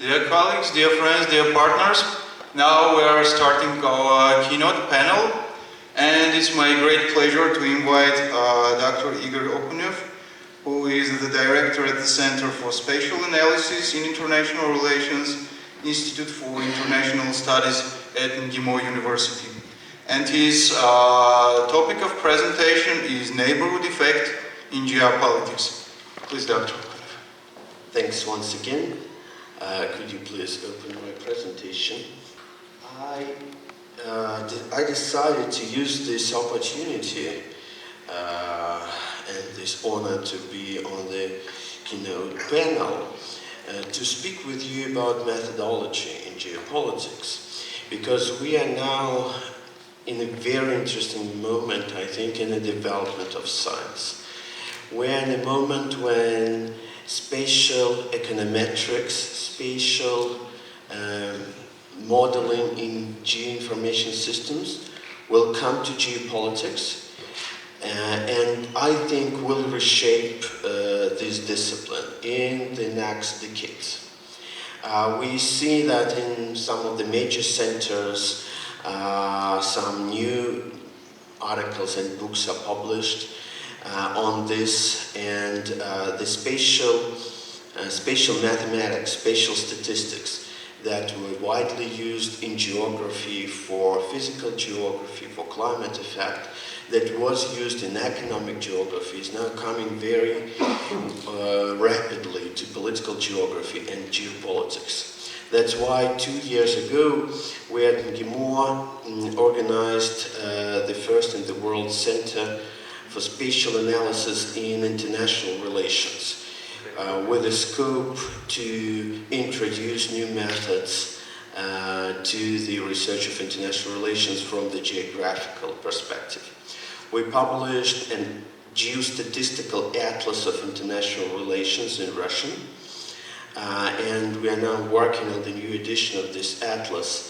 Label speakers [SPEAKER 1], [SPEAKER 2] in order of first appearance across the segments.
[SPEAKER 1] Dear colleagues, dear friends, dear partners, now we are starting our keynote panel, and it's my great pleasure to invite Dr. Igor Okunev, who is the director at the Center for Spatial Analysis in International Relations, Institute for International Studies at Nimrod University. And his topic of presentation is neighborhood effect in geopolitics. Please, Dr. Okunev.
[SPEAKER 2] Thanks once again. Could you please open my presentation? I decided to use this opportunity and this honor to be on the keynote panel to speak with you about methodology in geopolitics, because we are now in a very interesting moment, I think, in the development of science. We're in a moment when spatial econometrics, spatial modeling in geoinformation systems will come to geopolitics, and I think will reshape this discipline in the next decades. We see that in some of the major centers, some new articles and books are published on this, and the spatial mathematics, spatial statistics that were widely used in geography for physical geography, for climate effect, that was used in economic geography is now coming very rapidly to political geography and geopolitics. That's why 2 years ago we at Nimrod organized the first in the world Center for Spatial Analysis in International Relations, with a scope to introduce new methods to the research of international relations from the geographical perspective. We published a geostatistical atlas of international relations in Russian, and we are now working on the new edition of this atlas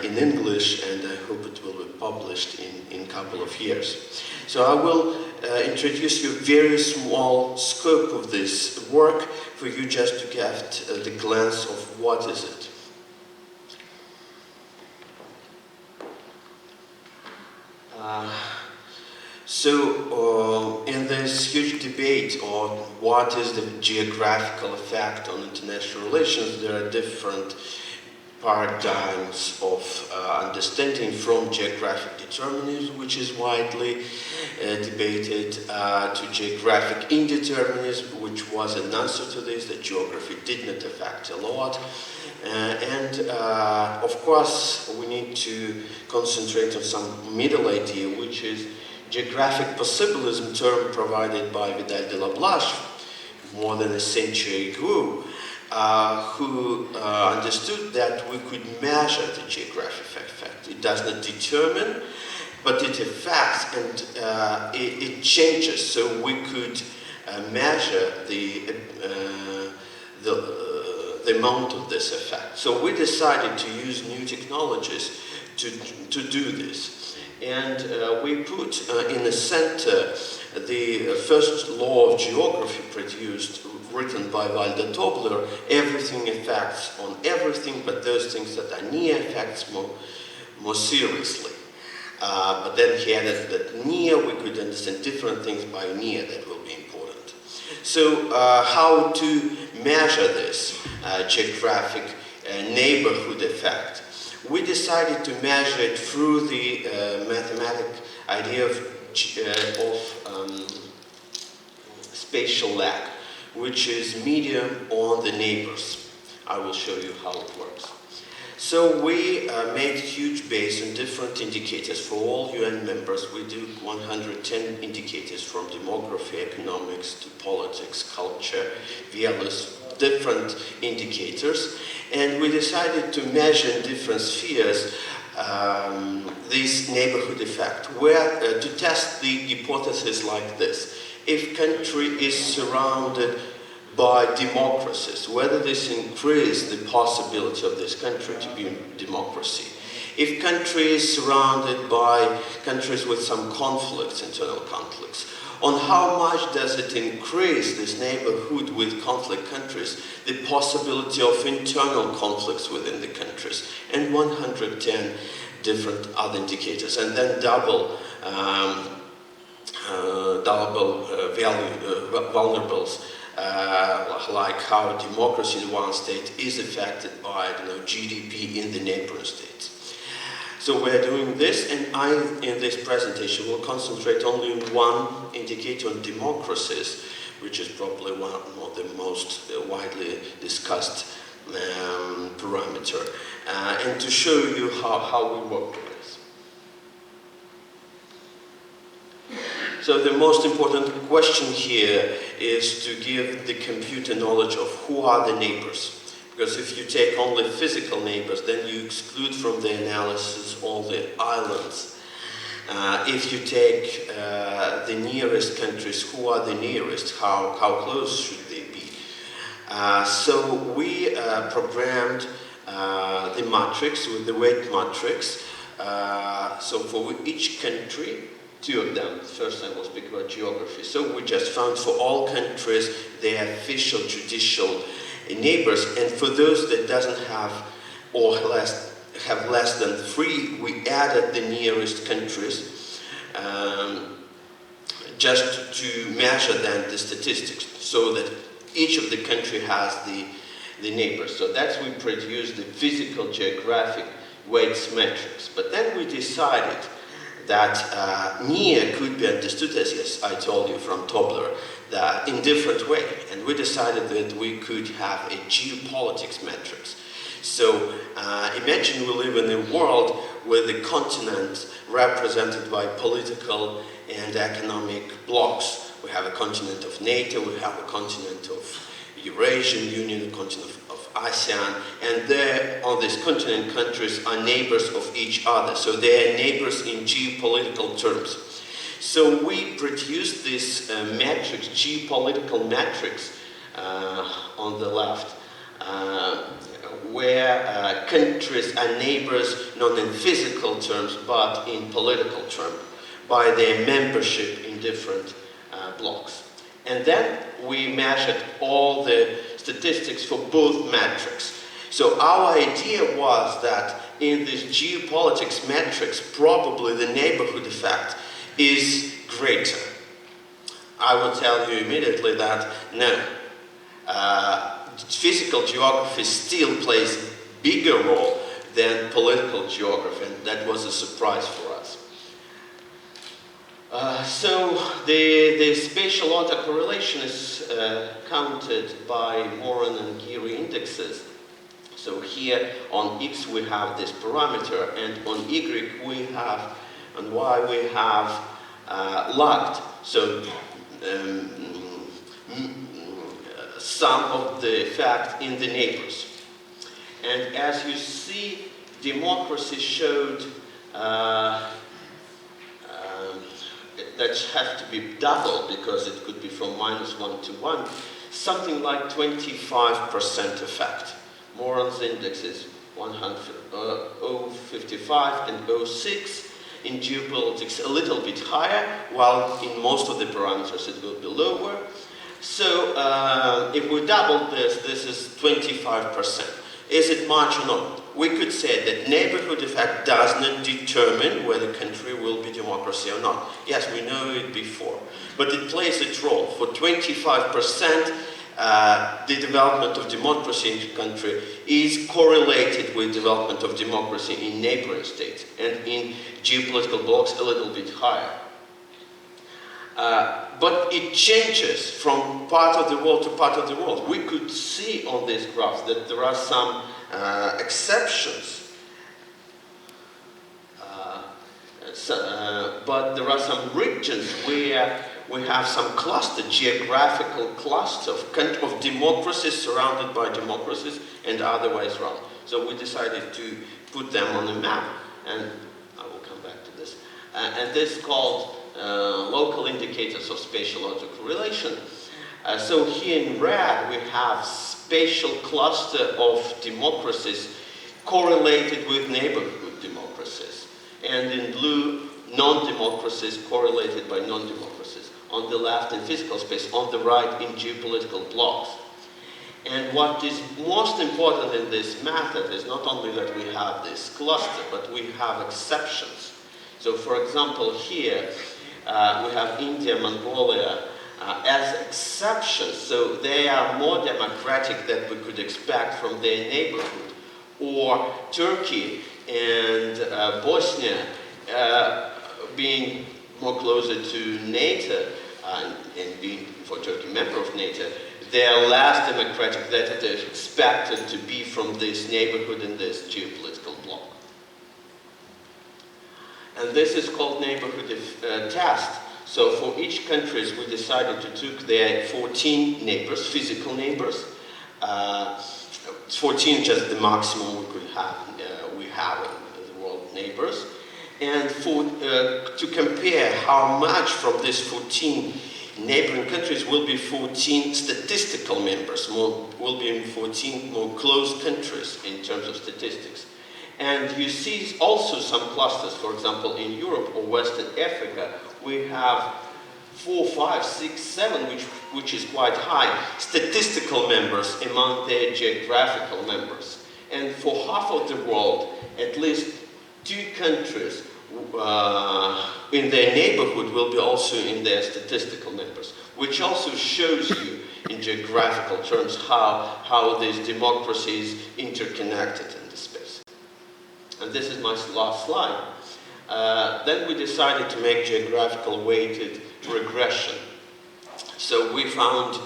[SPEAKER 2] in English, and I hope it will be published in a couple of years. So I will introduce you a very small scope of this work for you just to get the glance of what is it. In this huge debate on what is the geographical effect on international relations, there are different paradigms of understanding, from geographic determinism, which is widely debated, to geographic indeterminism, which was an answer to this, that geography did not affect a lot. Of course, we need to concentrate on some middle idea, which is geographic possibilism, term provided by Vidal de la Blache more than a century ago, who understood that we could measure the geographic effect. It does not determine, but it affects, and it changes, so we could measure the amount of this effect. So we decided to use new technologies to do this. And we put in the center the first law of geography written by Walter Tobler: everything affects on everything, but those things that are near affects more seriously. But then he added that near, we could understand different things by near that will be important. So how to measure this geographic neighborhood effect? We decided to measure it through the mathematical idea of spatial lag, which is medium on the neighbors. I will show you how it works. So we made a huge base on different indicators. For all UN members, we do 110 indicators, from demography, economics, to politics, culture, VLS, different indicators. And we decided to measure in different spheres this neighborhood effect, where to test the hypothesis like this: if country is surrounded by democracies, whether this increases the possibility of this country to be a democracy. If country is surrounded by countries with some conflicts, internal conflicts, on how much does it increase this neighborhood with conflict countries, the possibility of internal conflicts within the countries, and 110 different other indicators, and then double vulnerables, like how democracy in one state is affected by GDP in the neighboring states. So we're doing this, and in this presentation, will concentrate only on one indicator on democracies, which is probably one of the most widely discussed parameter, and to show you how we work with this. So the most important question here is to give the computer knowledge of who are the neighbors. Because if you take only physical neighbors, then you exclude from the analysis all the islands. If you take the nearest countries, who are the nearest? How close should they be? So we programmed the matrix with the weight matrix. So for each country, two of them. First I will speak about geography. So we just found for all countries their official judicial neighbors, and for those that doesn't have or have less than 3, we added the nearest countries just to measure then the statistics, so that each of the country has the neighbors. So that's we produced the physical geographic weights matrix. But then we decided that near could be understood as I told you from Tobler, that in different way, and we decided that we could have a geopolitics matrix. So imagine we live in a world where the continent represented by political and economic blocks. We have a continent of NATO, we have a continent of Eurasian Union, a continent of ASEAN, and there on this continent countries are neighbors of each other. So they are neighbors in geopolitical terms. So we produced this matrix, geopolitical matrix, on the left, where countries are neighbors not in physical terms but in political terms by their membership in different blocks. And then we measured all the statistics for both matrices. So our idea was that in this geopolitics matrix, probably the neighborhood effect is greater. I will tell you immediately that no. Physical geography still plays a bigger role than political geography, and that was a surprise for us. So the spatial autocorrelation is counted by Moran and Geary indexes. So here on X we have this parameter, and on Y we have, and Y we have lagged. So sum of the effect in the neighbors. And as you see, democracy showed that has to be doubled, because it could be from -1 to 1, something like 25% effect. Moran's index is 0.55 and 0.6. In geopolitics, a little bit higher, while in most of the parameters it will be lower. So if we double this, this is 25%. Is it much or not? We could say that neighborhood effect does not determine whether the country will be democracy or not. Yes, we know it before, but it plays its role. For 25%, the development of democracy in the country is correlated with development of democracy in neighboring states, and in geopolitical blocks a little bit higher. But it changes from part of the world to part of the world. We could see on this graph that there are some exceptions, but there are some regions where we have some cluster, geographical cluster of democracies surrounded by democracies and otherwise around. So we decided to put them on the map, and I will come back to this. And this is called local indicators of spatial autocorrelation. So here in red we have spatial cluster of democracies correlated with neighborhood democracies, and in blue non-democracies correlated by non-democracies. On the left in physical space, on the right in geopolitical blocks. And what is most important in this method is not only that we have this cluster, but we have exceptions. So for example here we have India, Mongolia as exceptions, so they are more democratic than we could expect from their neighborhood. Or Turkey and Bosnia being more closer to NATO and being for Turkey member of NATO, they are less democratic than it is expected to be from this neighborhood in this geopolitical bloc. And this is called neighborhood test. So for each country we decided to take their 14 neighbors, physical neighbors. 14 just the maximum we could have, we have in the world neighbors. And to compare how much from these 14 neighboring countries will be 14 statistical members, will be in 14 more close countries in terms of statistics. And you see also some clusters, for example, in Europe or Western Africa, we have 4, 5, 6, 7, which is quite high, statistical members among their geographical members. And for half of the world, at least 2 countries in their neighborhood will be also in their statistical members, which also shows you in geographical terms how these democracies interconnected in the space. And this is my last slide. Then we decided to make geographical weighted regression. So we found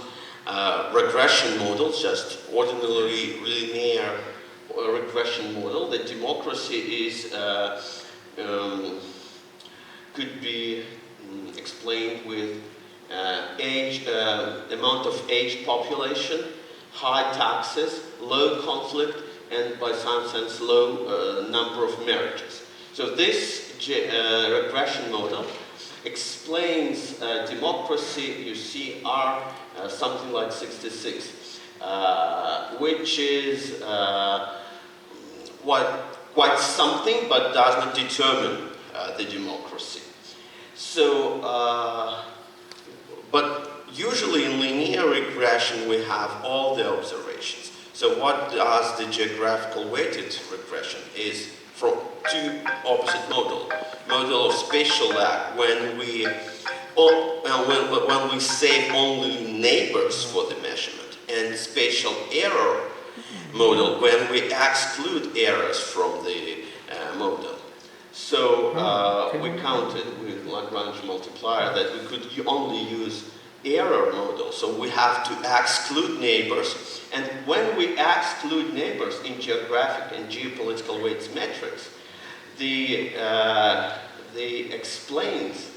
[SPEAKER 2] regression models, just ordinarily linear regression model. The democracy is could be explained with amount of aged population, high taxes, low conflict, and by some sense low number of marriages. So this regression model explains democracy, you see, are something like 66, which is quite something, but does not determine the democracy. So, but usually in linear regression we have all the observations. So what does the geographical weighted regression is from 2 opposite models. Model of spatial lag, when we save only neighbors for the measurement, and spatial error model when we exclude errors from the model. So we counted with Lagrange multiplier that we could only use error model, so we have to exclude neighbors, and when we exclude neighbors in geographic and geopolitical weights metrics, the explains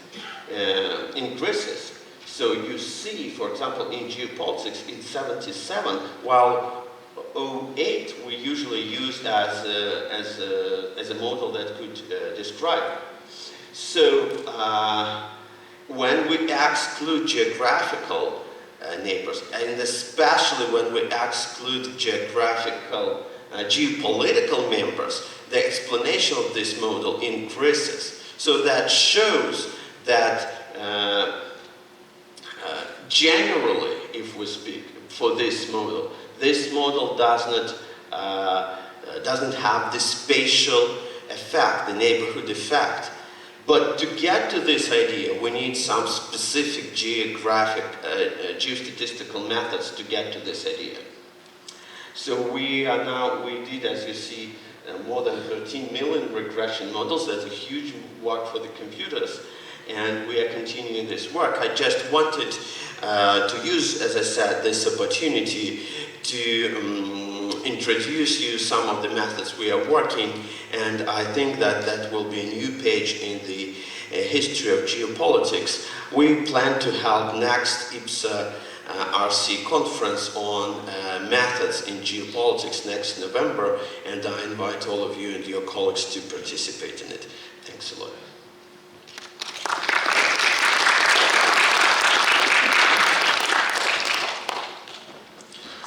[SPEAKER 2] increases. So you see, for example, in geopolitics it's 77, while 08 we usually use as a model that could describe. So when we exclude geographical neighbors, and especially when we exclude geographical geopolitical members, the explanation of this model increases. So that shows that generally, if we speak for this model doesn't have the spatial effect, the neighborhood effect. But to get to this idea, we need some specific geographic, geostatistical methods to get to this idea. So we did, as you see, more than 13 million regression models. That's a huge work for the computers, and we are continuing this work. I just wanted to use, as I said, this opportunity to introduce you some of the methods we are working, and I think that that will be a new page in the history of geopolitics. We plan to hold next IPSA RC conference on methods in geopolitics next November, and I invite all of you and your colleagues to participate in it. Thanks a lot.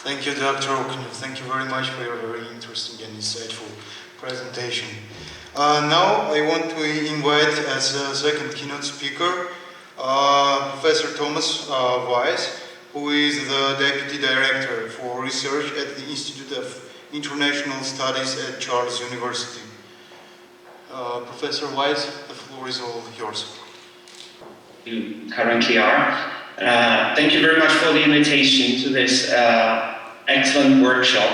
[SPEAKER 1] Thank you, Dr. Okunev. Thank you very much for your very interesting and insightful presentation. Now I want to invite as a second keynote speaker Professor Tomáš Weiss, who is the Deputy Director for Research at the Institute of International Studies at Charles University. Professor Weiss, the floor is all yours.
[SPEAKER 3] You currently are. Thank you very much for the invitation to this excellent workshop.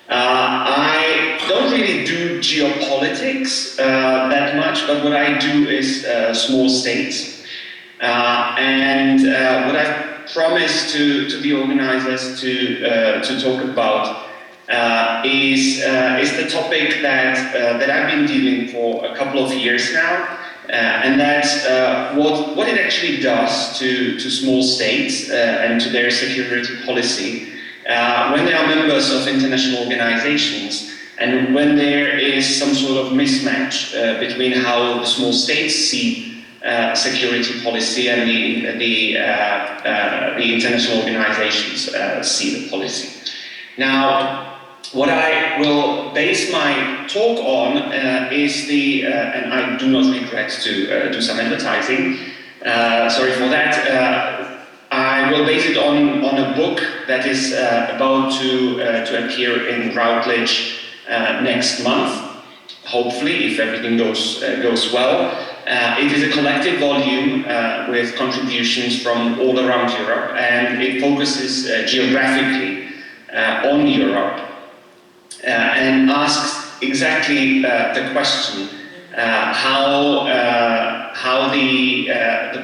[SPEAKER 3] I don't really do geopolitics that much, but what I do is small states. And what I've promised to the organizers to talk about is the topic that I've been dealing for a couple of years now, and that's what it actually does to small states and to their security policy when they are members of international organizations, and when there is some sort of mismatch between how the small states see security policy and the international organizations see the policy. Now, what I will base my talk on is and I do not regret to do some advertising, sorry for that. I will base it on a book that is about to appear in Routledge next month, hopefully, if everything goes well. It is a collective volume with contributions from all around Europe, and it focuses geographically on Europe. And asks exactly the question how the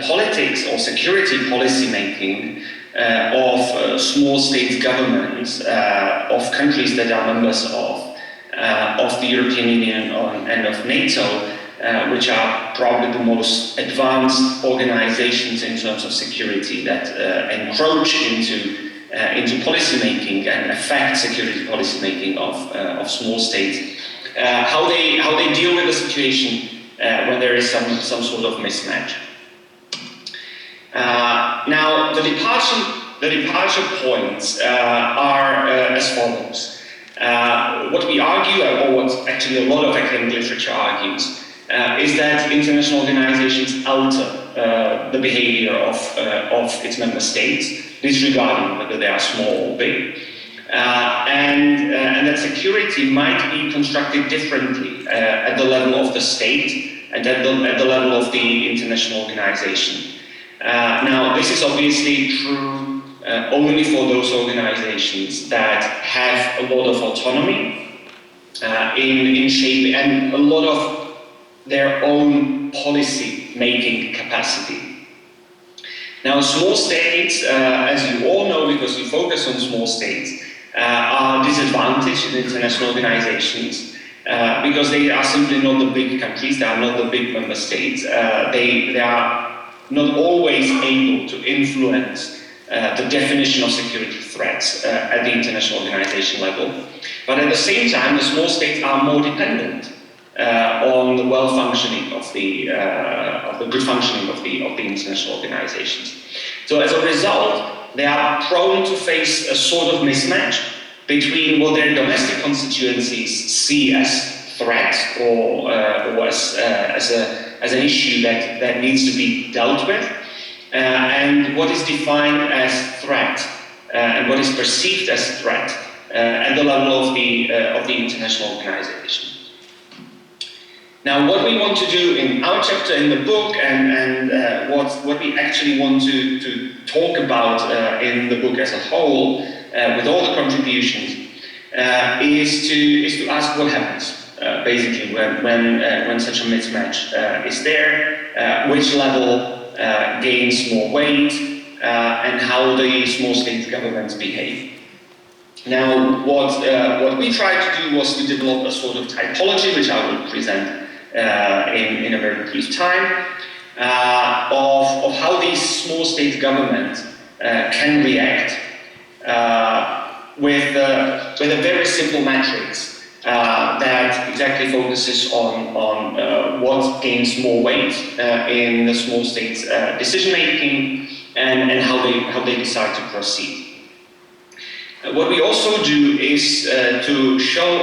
[SPEAKER 3] politics or security policy making of small state governments of countries that are members of the European Union and of NATO, which are probably the most advanced organizations in terms of security that encroach into policy making and affect security policy making of small states, how they deal with the situation when there is some sort of mismatch. Now the departure points are as follows. What we argue, or what actually a lot of academic literature argues, is that international organizations alter the behavior of its member states, disregarding whether they are small or big, and that security might be constructed differently at the level of the state and at the level of the international organization. Now, this is obviously true only for those organizations that have a lot of autonomy in shaping and a lot of their own policy-making capacity. Now, small states, as you all know, because we focus on small states, are disadvantaged in international organizations because they are simply not the big countries, they are not the big member states. They are not always able to influence the definition of security threats at the international organization level. But at the same time, the small states are more dependent on the well-functioning of the good functioning of the international organizations. So as a result, they are prone to face a sort of mismatch between what their domestic constituencies see as threat or as an issue that needs to be dealt with, and what is defined as threat and what is perceived as threat at the level of the international organization. Now, what we want to do in our chapter in the book, and what we actually want to talk about in the book as a whole, with all the contributions, is to ask what happens basically when such a mismatch is there, which level gains more weight, and how the small state governments behave. Now, what we tried to do was to develop a sort of typology, which I will present in a very brief time, of how these small state governments can react with a very simple matrix that exactly focuses on what gains more weight in the small states' decision making and how they decide to proceed. What we also do is to show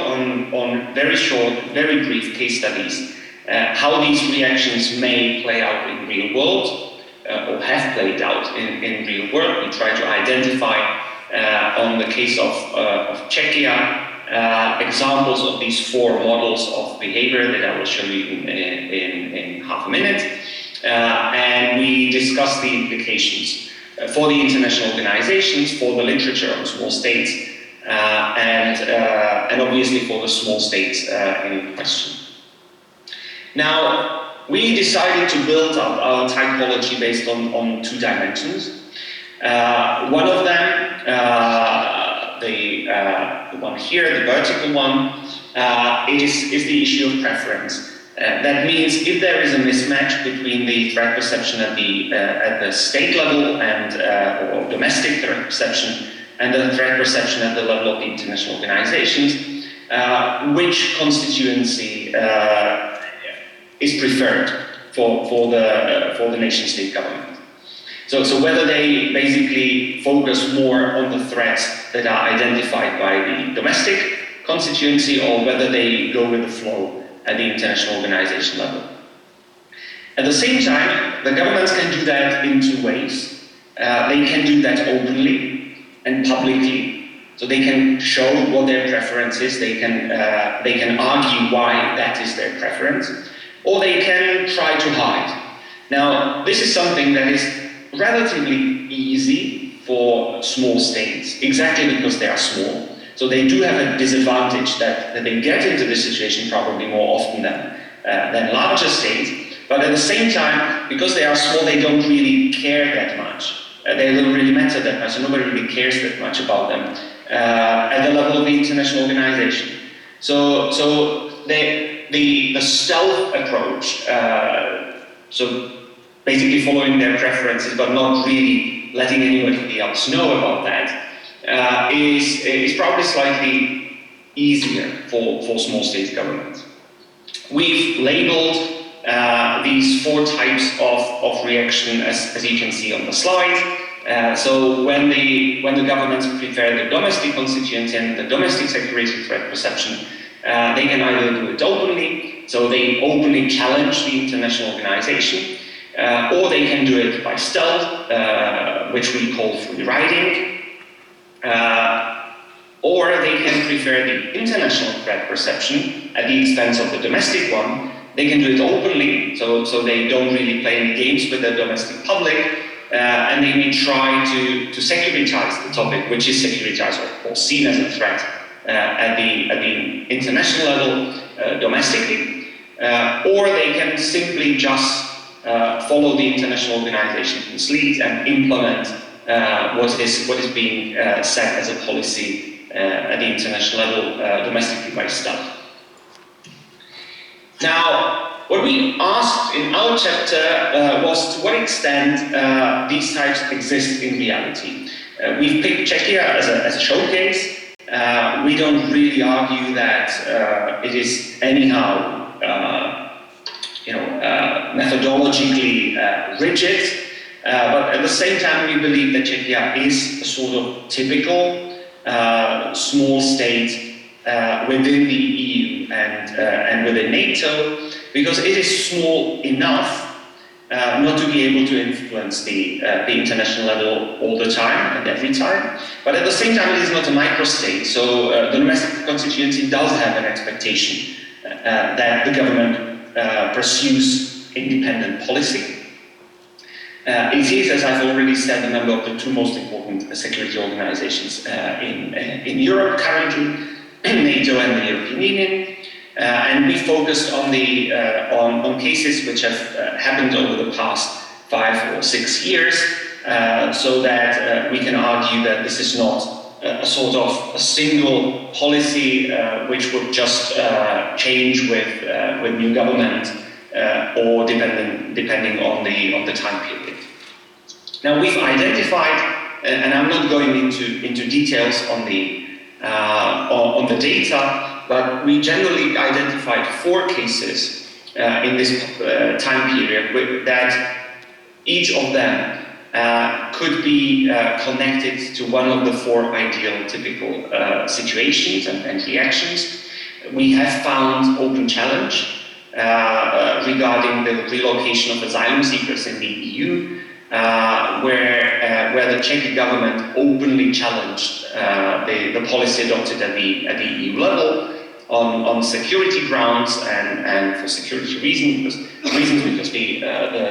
[SPEAKER 3] on very short, very brief case studies how these reactions may play out in real world, or have played out in real world. We try to identify, on the case of Czechia, examples of these 4 models of behavior that I will show you in half a minute. And we discuss the implications for the international organizations, for the literature on small states, and obviously for the small states in question. Now, we decided to build up our typology based on 2 dimensions. One of them, the one here, the vertical one, is the issue of preference. That means if there is a mismatch between the threat perception at the state level and or domestic threat perception and the threat perception at the level of the international organizations, which constituency is preferred for the nation-state government. So whether they basically focus more on the threats that are identified by the domestic constituency, or whether they go with the flow at the international organization level. At the same time, the governments can do that in 2 ways. They can do that openly and publicly, so they can show what their preference is. They can argue why that is their preference, or they can try to hide. Now, this is something that is relatively easy for small states, exactly because they are small. So they do have a disadvantage that they get into this situation probably more often than larger states. But at the same time, because they are small, they don't really care that much. They don't really matter that much, and nobody really cares that much about them at the level of the international organization. So the stealth approach, so basically following their preferences but not really letting anybody else know about that, is probably slightly easier for small state governments. We've labeled these 4 types of reaction as you can see on the slide. So when the governments prefer the domestic constituency and the domestic security threat perception, they can either do it openly, so they openly challenge the international organization, or they can do it by stealth, which we call free riding. Or they can prefer the international threat perception at the expense of the domestic one. They can do it openly, so they don't really play any games with the domestic public, and they may try to securitize the topic, which is securitized or seen as a threat at the international level domestically, or they can simply just follow the international organization's lead and implement what is being set as a policy at the international level domestically by stealth. Now, what we asked in our chapter was to what extent these types exist in reality. We've picked Czechia as a showcase. We don't really argue that it is anyhow methodologically rigid, but at the same time we believe that Czechia is a sort of typical small state within the EU and within NATO, because it is small enough not to be able to influence the international level all the time and every time, but at the same time it is not a microstate, so the domestic constituency does have an expectation that the government pursues independent policy. It is, as I've already said, a member of the 2 most important security organizations in Europe currently, NATO and the European Union. And we focused on on cases which have happened over the past 5 or 6 years, so that we can argue that this is not a sort of a single policy which would just change with new government or depending on the time period. Now we've identified, and I'm not going into details on the data, but we generally identified 4 cases in this time period that each of them could be connected to one of the four ideal typical situations and reactions. We have found open challenge regarding the relocation of asylum seekers in the EU, where the Czech government openly challenged the policy adopted at the EU level on security grounds and for security reasons because the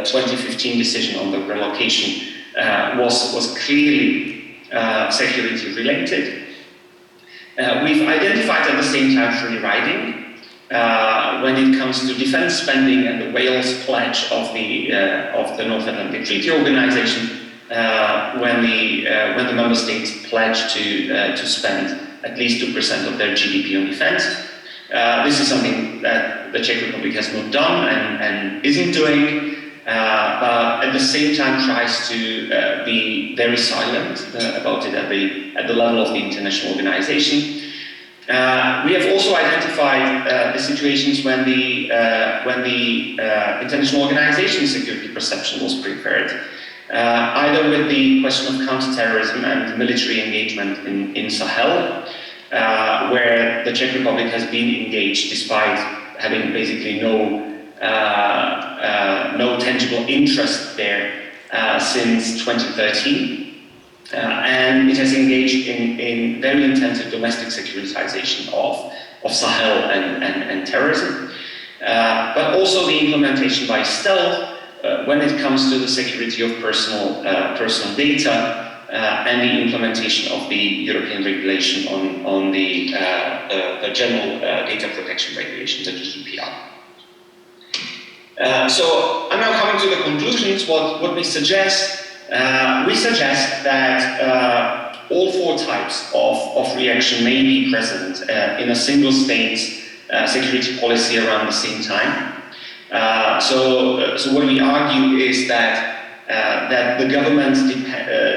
[SPEAKER 3] 2015 decision on the relocation was clearly security related. We've identified at the same time free riding when it comes to defense spending and the Wales pledge of the North Atlantic Treaty Organization, when the member states pledge to spend at least 2% of their GDP on defense. This is something that the Czech Republic has not done and isn't doing, but at the same time tries to be very silent about it at the level of the international organization. We have also identified the situations when the international organization security perception was prepared, either with the question of counterterrorism and military engagement in Sahel, where the Czech Republic has been engaged despite having basically no tangible interest there since 2013. And it has engaged in very intensive domestic securitization of Sahel and terrorism, but also the implementation by stealth when it comes to the security of personal data and the implementation of the European regulation on the General Data Protection Regulation, the GDPR. So I'm now coming to the conclusions. What we suggest. We suggest that all four types of reaction may be present in a single state's security policy around the same time. So what we argue is that the governments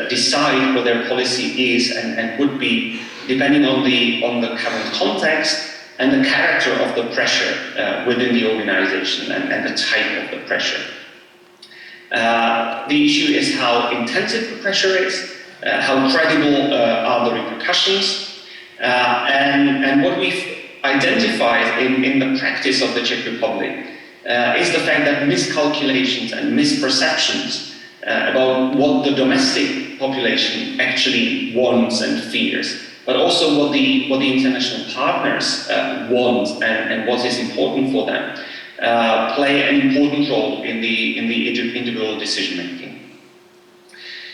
[SPEAKER 3] decide what their policy is and would be depending on the current context and the character of the pressure within the organization and the type of the pressure. The issue is how intensive the pressure is, how credible are the repercussions, and what we've identified in the practice of the Czech Republic is the fact that miscalculations and misperceptions about what the domestic population actually wants and fears, but also what the international partners want and what is important for them, play an important role in the individual decision making.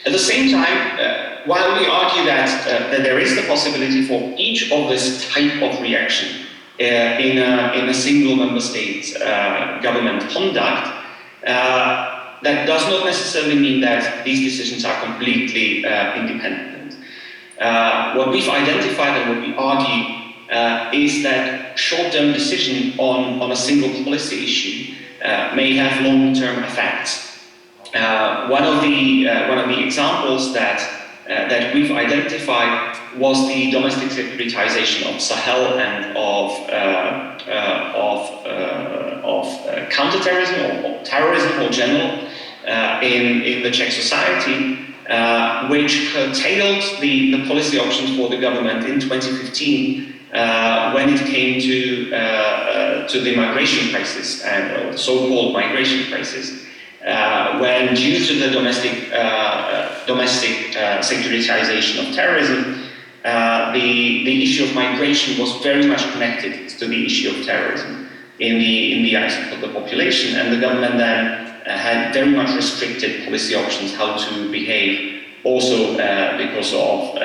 [SPEAKER 3] At the same time, while we argue that there is the possibility for each of this type of reaction in a single member state's government conduct, that does not necessarily mean that these decisions are completely independent. What we've identified and what we argue is that short-term decision on a single policy issue may have long-term effects. One of the examples that we've identified was the domestic securitization of Sahel and of counterterrorism or terrorism in general in the Czech society, which curtailed the policy options for the government in 2015 when it came to the migration crisis and so-called migration crisis. When due to the domestic securitization of terrorism, the issue of migration was very much connected to the issue of terrorism in the eyes of the population, and the government then had very much restricted policy options how to behave, also because of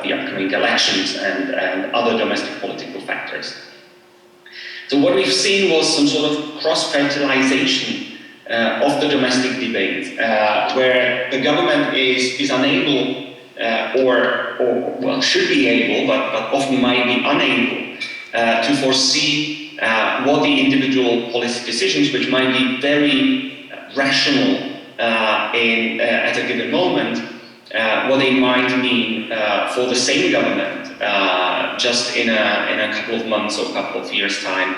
[SPEAKER 3] the upcoming elections and other domestic political factors. So what we've seen was some sort of cross-fertilization of the domestic debate, where the government is unable, or well, should be able, but often might be unable to foresee what the individual policy decisions, which might be very rational at a given moment, what they might mean for the same government just in a couple of months or a couple of years' time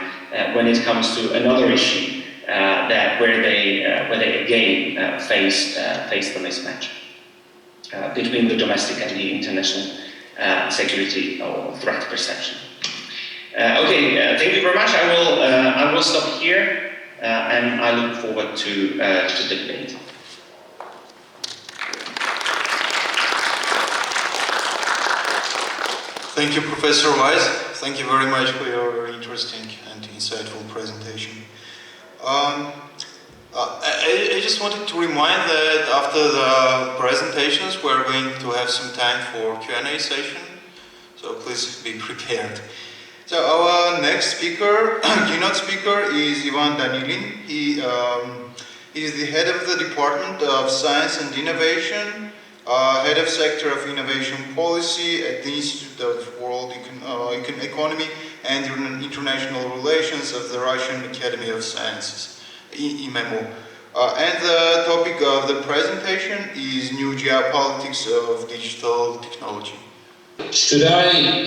[SPEAKER 3] when it comes to another issue where they again face the mismatch. between the domestic and the international security or threat perception. Okay, thank you very much. I will stop here, and I look forward to the debate.
[SPEAKER 1] Thank you, Professor Weiss. Thank you very much for your very interesting and insightful presentation. I just wanted to remind that after the presentations, we're going to have some time for Q&A session, so please be prepared. So our next speaker, keynote speaker, is Ivan Danilin. He is the head of the Department of Science and Innovation, head of Sector of Innovation Policy at the Institute of World Economy and International Relations of the Russian Academy of Sciences, IMEMO. And the topic of the presentation is New Geopolitics of Digital Technology.
[SPEAKER 4] Should I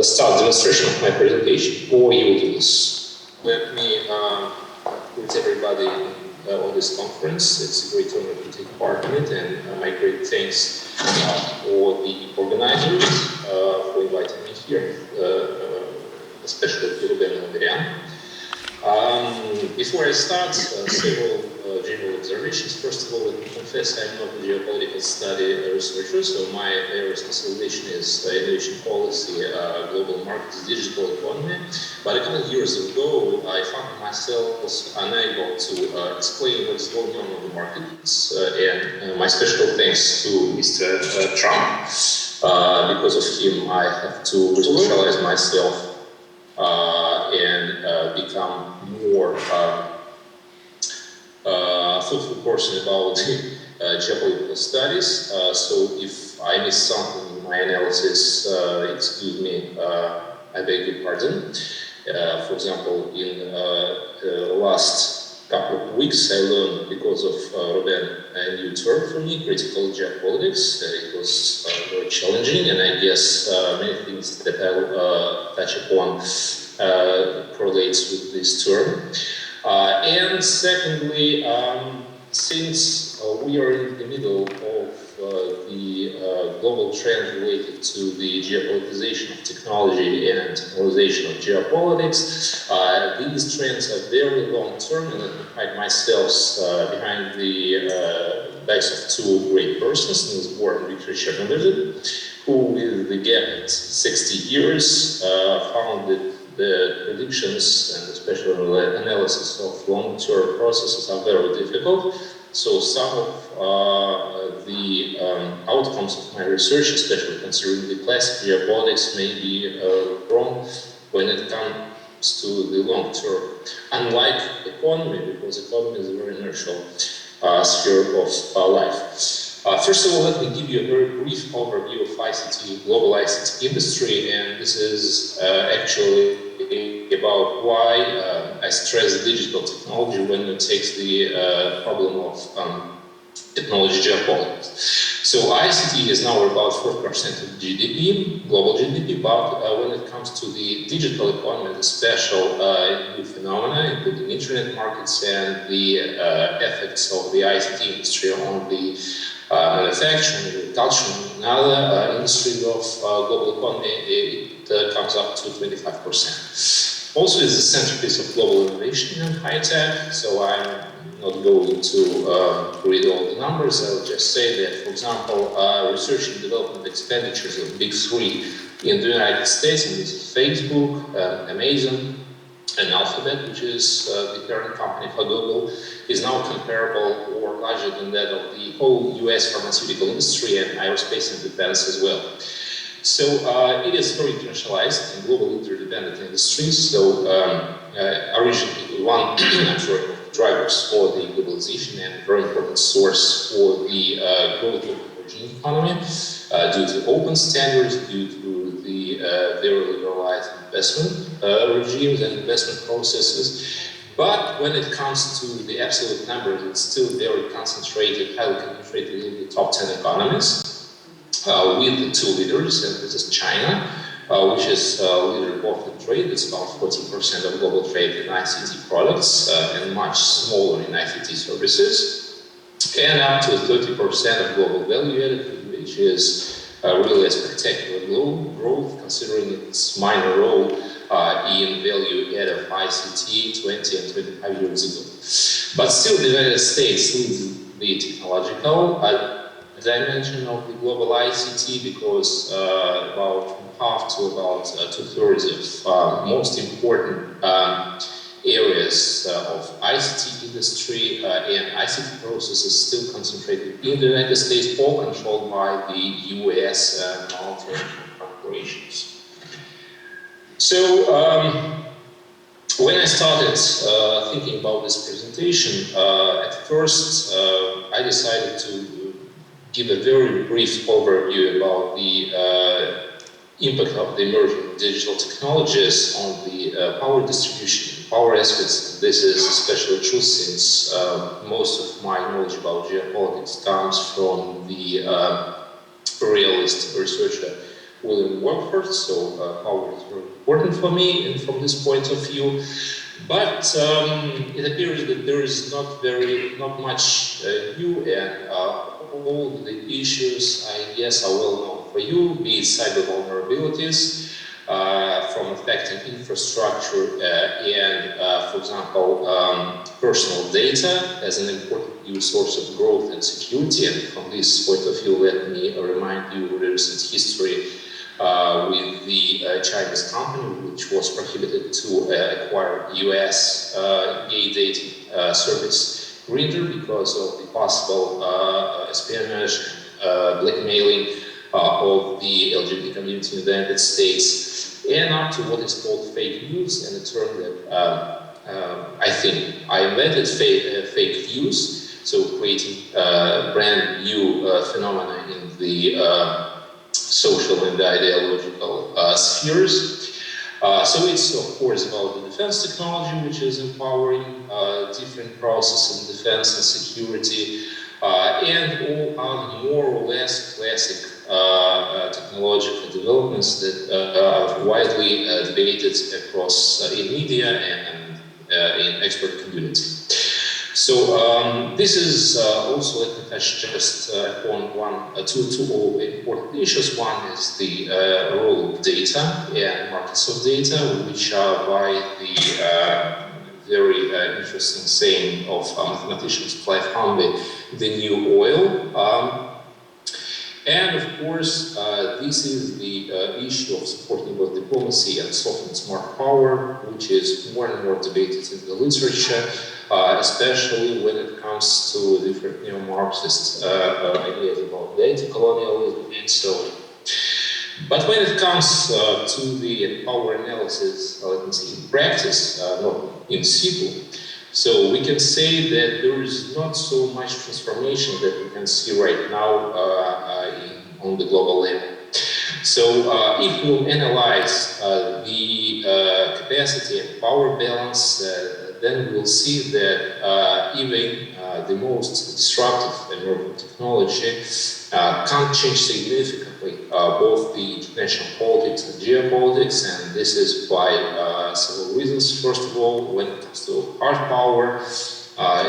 [SPEAKER 4] start demonstration of my presentation, or you will do this? Let me greet everybody on this conference. It's a great honor to take part in it, and my great thanks for the organizers for inviting me here, especially to Ruben and Elamiryan. Before I start, several general observations. First of all, let me confess I'm not a geopolitical study researcher, so my area of specialization is innovation policy, global markets, digital economy. But a couple of years ago, I found myself unable to explain what's going on the markets, and my special thanks to Mr. Trump. Because of him, I have to specialize myself and become more thoughtful person about geopolitical studies. So if I miss something in my analysis, excuse me, I beg your pardon. For example, in the last couple of weeks, I learned because of Ruben a new term for me, critical geopolitics. It was very challenging, and I guess many things that I'll touch upon correlates with this term. And secondly, since we are in the middle of the global trend related to the geopolitization of technology and technologization of geopolitics, these trends are very long-term, and I find myself behind the backs of two great persons, Niels Bohr and Victor, who with the gap at 60 years found that the predictions and especially analysis of long-term processes are very difficult. So some of the outcomes of my research, especially considering the classic geopolitics, may be wrong when it comes to the long term. Unlike economy, because economy is a very inertial sphere of life. First of all, let me give you a very brief overview of ICT, global ICT industry, and this is actually about why I stress digital technology when it takes the problem of technology geopolitics. So ICT is now about 4% of GDP, global GDP, but when it comes to the digital economy, the special new phenomena, including internet markets and the effects of the ICT industry on the manufacturing, agriculture, and other industries of global economy, it comes up to 25%. Also, it's the centerpiece of global innovation and high tech, so I'm not going to read all the numbers. I'll just say that, for example, research and development expenditures of big three in the United States, and this is Facebook, Amazon, and Alphabet, which is the parent company for Google, is now comparable or larger than that of the whole US pharmaceutical industry and aerospace and defense as well. So it is very internationalized and global interdependent industries. So originally one drivers for the globalization and very important source for the growth of the emerging economy due to open standards, due to the very liberalized investment regimes and investment processes. But when it comes to the absolute numbers, it's still very concentrated, highly concentrated in the top 10 economies. With the two leaders, and this is China, which is leader both in trade. It's about 14% of global trade in ICT products and much smaller in ICT services. and up to 30% of global value added, which is really a spectacular growth considering its minor role in value add of ICT 20 and 25 years ago. But still, the United States leads the technological dimension of the global ICT because about half to about 2/3 of most important areas of ICT industry and ICT processes still concentrated in the United States, all controlled by the US multinational corporations. So when I started thinking about this presentation, at first I decided to give a very brief overview about the impact of the emerging digital technologies on the power distribution, power aspects. This is especially true since most of my knowledge about geopolitics comes from the realist researcher William Workford, so power is very important for me and from this point of view. But it appears that there is not much new, and all the issues, I guess, are well known for you, be it cyber vulnerabilities from affecting infrastructure and, for example, personal data as an important new source of growth and security. And from this point of view, let me remind you of recent history with the Chinese company, which was prohibited to acquire US gay dating service Grindr because of the possible espionage and blackmailing of the LGBT community in the United States, and up to what is called fake news, and a term that I think I invented, fake news, so creating brand new phenomena in the social and ideological spheres. So it's of course about the defense technology, which is empowering different processes in defense and security, and all other more or less classic technological developments that are widely debated across in media and in expert community. So this is also, let me touch just upon two important issues. One is the role of data and markets of data, which are by the very interesting saying of mathematicians Clive Humby, the new oil. And of course, this is the issue of supporting both diplomacy and soft and smart power, which is more and more debated in the literature, especially when it comes to different neo-Marxist ideas about data colonialism and so on. But when it comes to the power analysis, let me say in practice, not in situ, so we can say that there is not so much transformation that we can see right now on the global level. So if we analyze the capacity and power balance, then we'll see that even the most disruptive emerging technology can't change significantly both the international politics and geopolitics, and this is by several reasons. First of all, when it comes to hard power,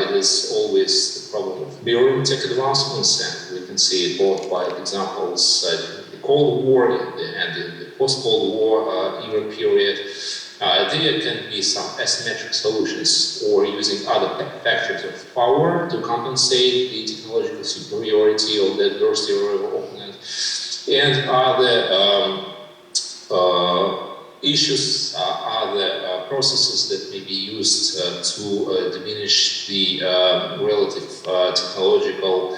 [SPEAKER 4] it is always the problem of mirroring tech advancements, and we can see it both by examples in the Cold War and in the post-Cold War era period. There can be some asymmetric solutions or using other factors of power to compensate the technological superiority of the adversary opponent, and other issues are the processes that may be used to diminish the relative technological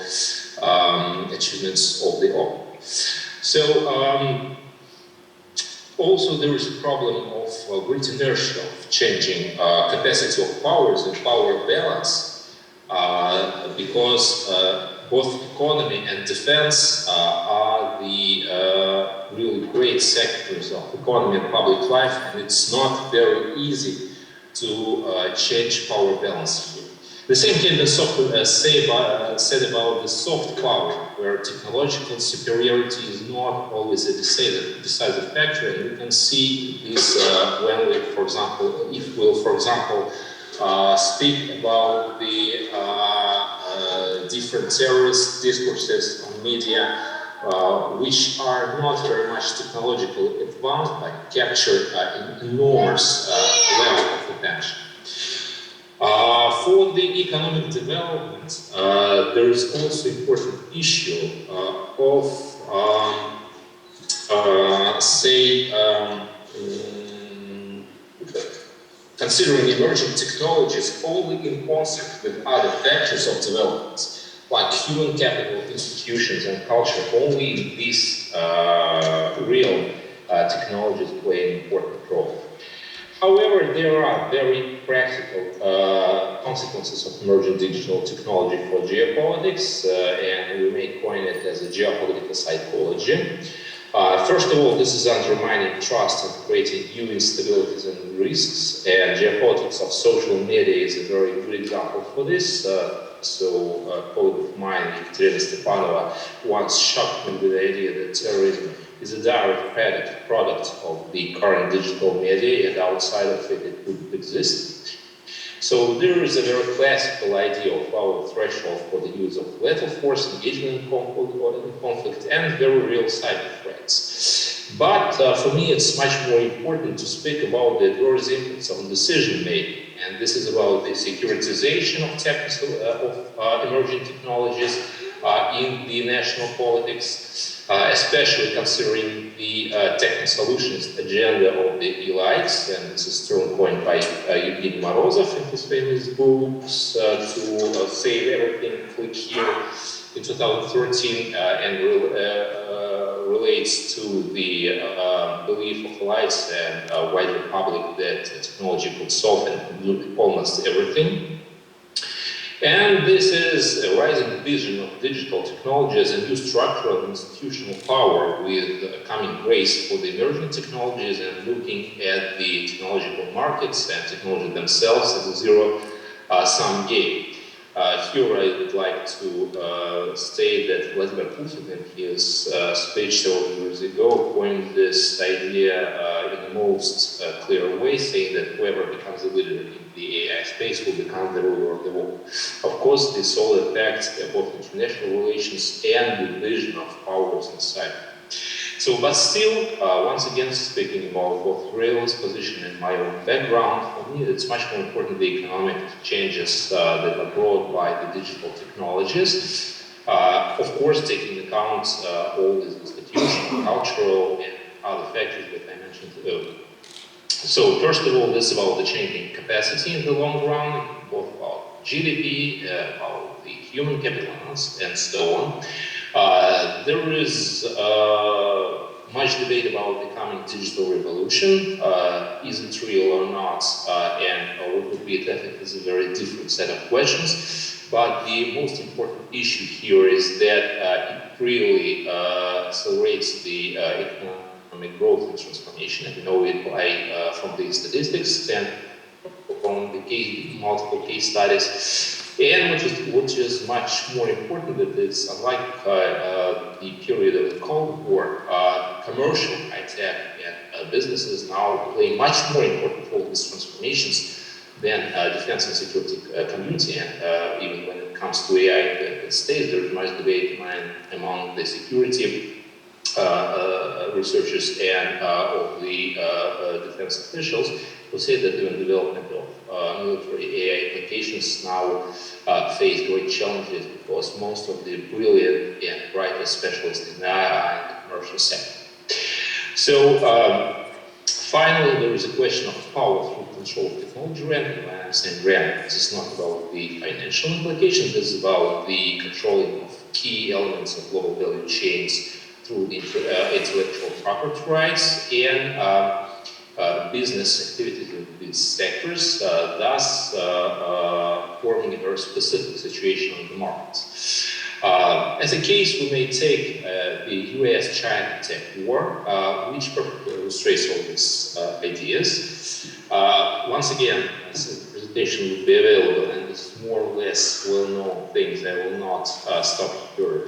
[SPEAKER 4] achievements of the opponent. So also there is a problem of great inertia of changing capacity of powers and power balance because both economy and defense are the really great sectors of economy and public life, and it's not very easy to change power balance here. The same can be said about the soft power, where technological superiority is not always a decisive factor, and we can see this when we, for example, if we'll, for example, speak about the different terrorist discourses on media, which are not very much technologically advanced, but capture an enormous level of attention. For the economic development, there is also important issue of, considering emerging technologies only in concert with other factors of development, like human capital, institutions, and culture. Only in these real technologies play an important role. However, there are very practical consequences of emerging digital technology for geopolitics, and we may coin it as a geopolitical psychology. First of all, this is undermining trust and creating new instabilities and risks, and geopolitics of social media is a very good example for this. A colleague of mine, Ekaterina Stepanova, once shocked me with the idea that terrorism is a direct product of the current digital media, and outside of it, it wouldn't exist. So there is a very classical idea of our threshold for the use of lethal force, engagement in conflict, and very real cyber threats. But for me, it's much more important to speak about the adverse impacts on decision making, and this is about the securitization of emerging technologies in the national politics, especially considering the techno-solutionist agenda of the elites, and this is term coined by Evgeny Morozov in his famous books, to save everything, click here, in 2013, and relates to the belief of elites and wider public that technology could solve and do almost everything. And this is a rising vision of digital technology as a new structural and institutional power with a coming race for the emerging technologies and looking at the technological markets and technology themselves as a zero-sum game. Here I would like to state that Vladimir Putin in his speech several years ago coined this idea in the most clear way, saying that whoever becomes the leader in the AI space will become the ruler of the world. Of course, this all affects both international relations and the vision of powers inside. So, but still, once again, speaking about both realist position and my own background, for me it's much more important the economic changes that are brought by the digital technologies. Of course, taking account all these institutional, cultural, and other factors that I mentioned earlier. So, first of all, this is about the changing capacity in the long run, both about GDP, about the human capital, and so on. There is much debate about the coming digital revolution. Is it real or not? And what would be ethical is a very different set of questions. But the most important issue here is that it really accelerates the economic growth and transformation. And we know it from the statistics and from the multiple case studies. And which is much more important, that it's unlike the period of the Cold War, commercial high-tech and businesses now play much more important role in these transformations than defense and security community. And even when it comes to AI in the United States, there is much debate among the security researchers and of the defense officials who say that the development of military AI applications now face great challenges because most of the brilliant and brightest specialists in AI are in the commercial sector. So finally, there is a question of power through control of technology ranking. When I'm saying ranking, this is not about the financial implications, this is about the controlling of key elements of global value chains through the intellectual property rights and business activities in these sectors, thus forming a very specific situation on the market. As a case, we may take the US-China tech war, which perfectly illustrates all these ideas. Once again, as the presentation will be available, and it's more or less well-known things, I will not stop here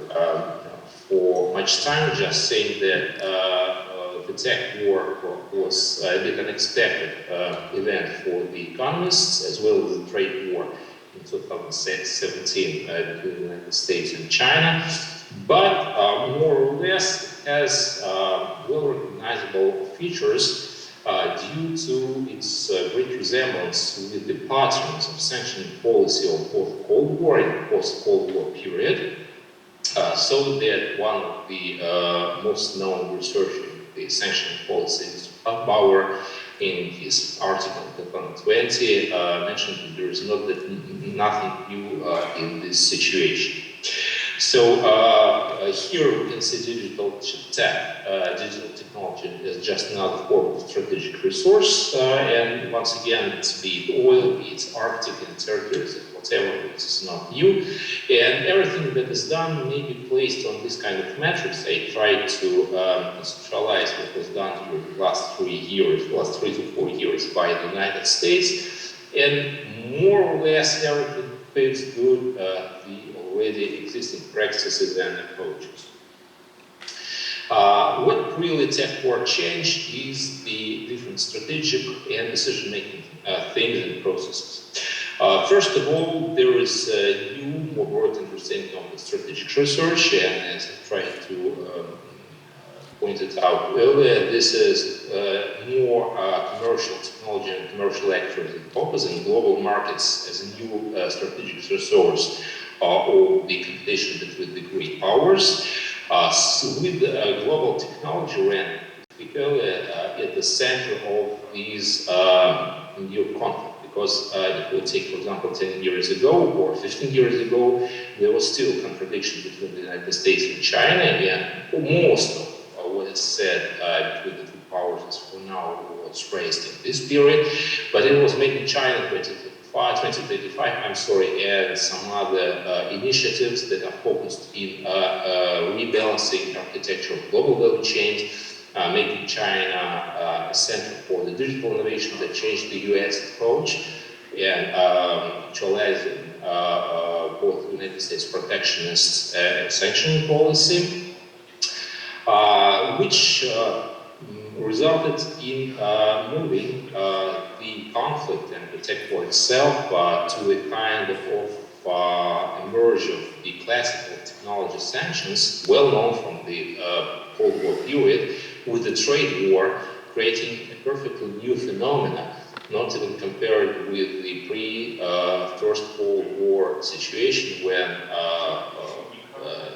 [SPEAKER 4] for much time, just saying that the tech war was a bit unexpected event for the economists, as well as the trade war in 2017 between the United States and China, but more or less has well-recognizable features due to its great resemblance with the patterns of sanctioning policy of both Cold War and post-Cold War period, so that one of the most known researchers in the sanctioning policy is Bauer, in his article 2020 mentioned that there is nothing new in this situation. So here we can see digital technology as just another form of strategic resource, and once again, be it oil, be it Arctic and territories, and whatever, it is not new. And everything that is done may be placed on this kind of metrics. I tried to conceptualize what was done during the last 3 to 4 years by the United States, and more or less everything fits good the already existing practices and approaches. What really tech war changed is the different strategic and decision-making things and processes. First of all, there is a new, more broad understanding of the strategic research, and as I tried to point it out earlier, this is more commercial technology and commercial actors in focus, and global markets as a new strategic resource of the competition between the great powers. So with global technology ran at the center of these new conflicts. Because if we take, for example, 10 years ago or 15 years ago, there was still a contradiction between the United States and China, and most of what is said between the two powers is for now what's raised in this period, but it was made in China 2035, I'm sorry, and some other initiatives that are focused in rebalancing architecture of global value chains, making China a center for the digital innovation that changed the US approach, and actualizing both the United States protectionist and sanctioning policy, which resulted in moving the conflict and the tech war itself to a kind of emerge of the classical technology sanctions, well known from the Cold War period, with the trade war creating a perfectly new phenomena, not even compared with the pre-First Cold War situation when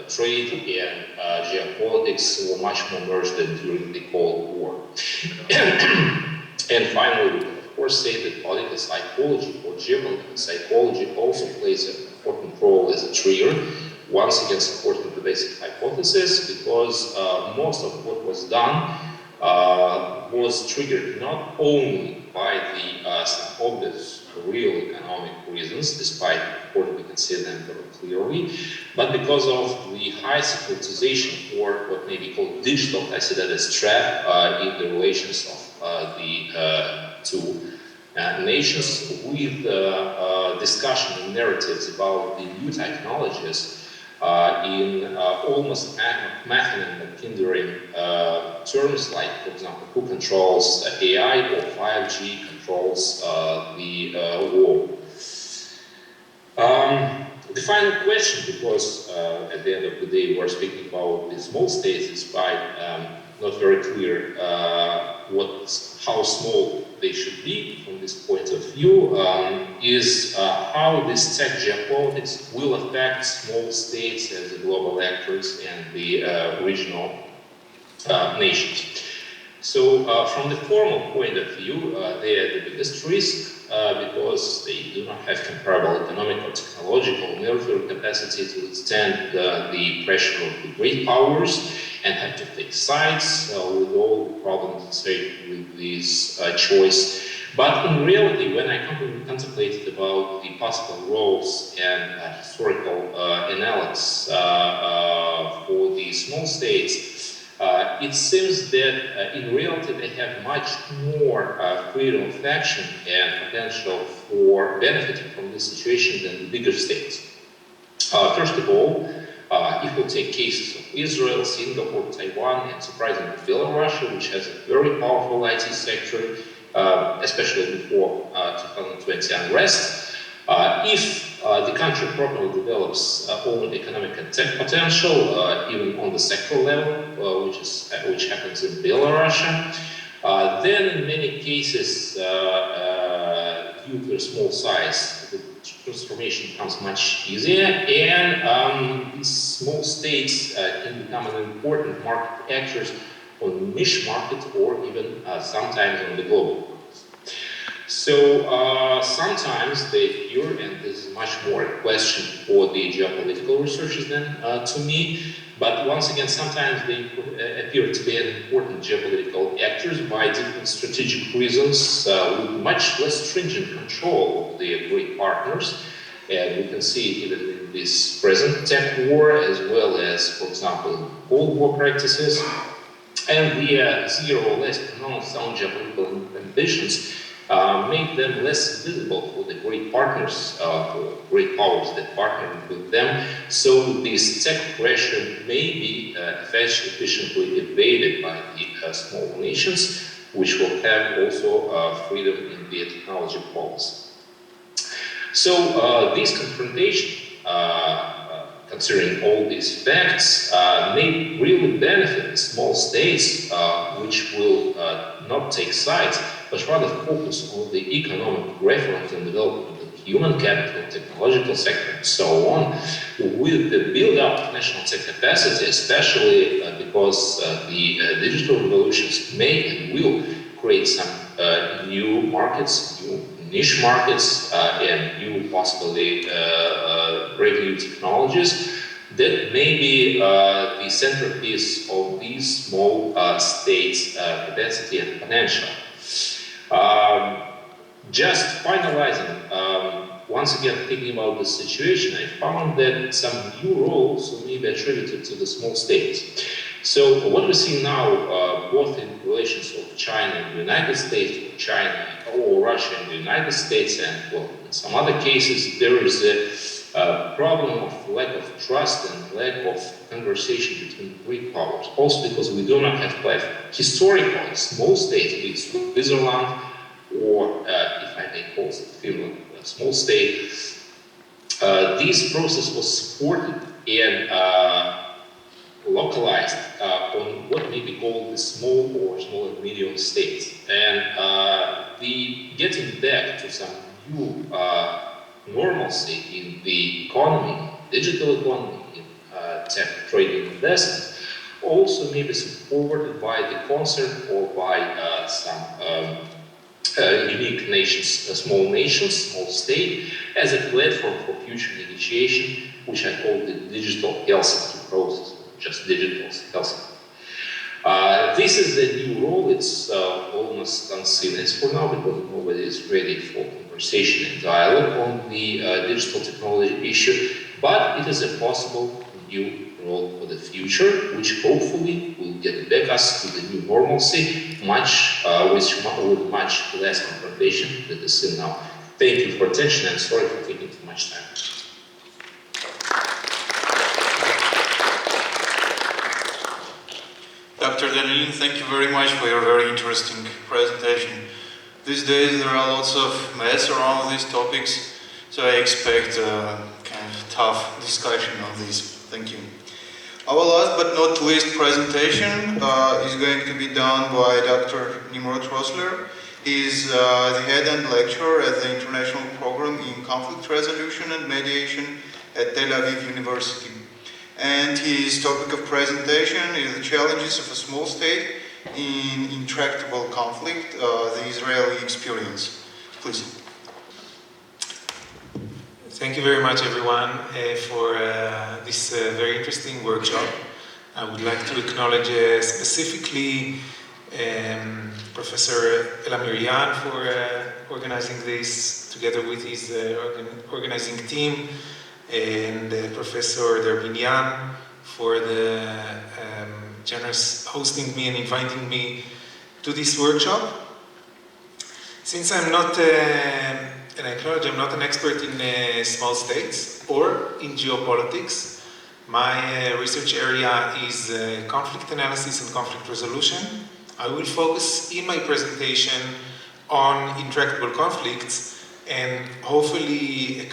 [SPEAKER 4] trade and geopolitics were much more merged than during the Cold War. And finally, we can of course say that political psychology or geopolitical psychology also plays an important role as a trigger, once again supporting the basic hypothesis, because most of what was done was triggered not only by the some obvious real economic reasons, despite of course we can see them very clearly, but because of the high securitization, or what may be called digital, I see that as trap in the relations of the two nations, with discussion and narratives about the new technologies in almost mathematical and kindering terms, like, for example, who controls AI or 5G controls the war. The final question, because at the end of the day we're speaking about the small states, despite not very clear how small they should be from this point of view, is how this tech geopolitics will affect small states as the global actors and the regional nations. So from the formal point of view, they are the biggest risk because they do not have comparable economic or technological military capacity to withstand the pressure of the great powers, and have to take sides with all the problems associated with this choice. But in reality, when I contemplated about the possible roles and historical analysis for the small states, it seems that in reality they have much more freedom of action and potential for benefiting from this situation than the bigger states. First of all, if we take cases of Israel, Singapore, Taiwan, and surprisingly Belarus, which has a very powerful IT sector, especially before 2020 unrest, If the country properly develops own economic and tech potential, even on the sector level, which happens in Belarus, then in many cases, due to their small size, the transformation becomes much easier, and these small states can become an important market actors on niche market or even sometimes on the global market. So sometimes they appear, and this is much more a question for the geopolitical researchers than to me, but once again, sometimes they appear to be an important geopolitical actors by different strategic reasons with much less stringent control of their great partners. And we can see it even in this present tech war, as well as, for example, Cold War practices, and the zero or less pronounced sound geopolitical ambitions make them less visible for the great partners, for great powers that partner with them. So this tech pressure may be efficiently evaded by the small nations, which will have also freedom in their technology policy. So this confrontation, considering all these facts, may really benefit the small states, which will not take sides, but rather focus on the economic reference and development of human capital, technological sector, and so on, with the build-up of national tech capacity, especially because the digital revolutions may and will create some new markets, new niche markets, and new possibly revenue technologies that may be the centerpiece of these small states' capacity and potential. Just finalizing, once again thinking about the situation, I found that some new roles may be attributed to the small states. So what we see now, both in relations of China and the United States, or China or Russia and the United States, and well, in some other cases, there is a problem of lack of trust and lack of conversation between great powers. Also because we do not have platform. Historically, small states, be it Switzerland, or if I may call Finland a small state, this process was supported and localized on what may be called the small or small and medium states. And the getting back to some new normalcy in the economy, digital economy, in tech trading investment, also may be supported by the concert or by some unique nations, small state, as a platform for future negotiation, which I call the digital Helsinki process, just digital Helsinki. This is a new role. It's almost unseen as for now because nobody is ready for conversation and dialogue on the digital technology issue, but it is a possible new role for the future, which hopefully will get back us to the new normalcy, with much less confrontation than is seen now. Thank you for attention and sorry for taking too much time.
[SPEAKER 1] Dr. Danilin, thank you very much for your very interesting presentation. These days there are lots of mess around these topics, so I expect a kind of tough discussion on this. Thank you. Our last but not least presentation is going to be done by Dr. Nimrod Rosler. He is the head and lecturer at the International Program in Conflict Resolution and Mediation at Tel Aviv University. And his topic of presentation is the challenges of a small state in intractable conflict, the Israeli experience. Please.
[SPEAKER 5] Thank you very much, everyone, for this very interesting workshop. I would like to acknowledge specifically Professor Elamiryan for organizing this together with his organizing team, and Professor Danilin for the generous hosting me and inviting me to this workshop. Since I'm not, and I acknowledge I'm not an expert in small states or in geopolitics, my research area is conflict analysis and conflict resolution. I will focus in my presentation on intractable conflicts, and hopefully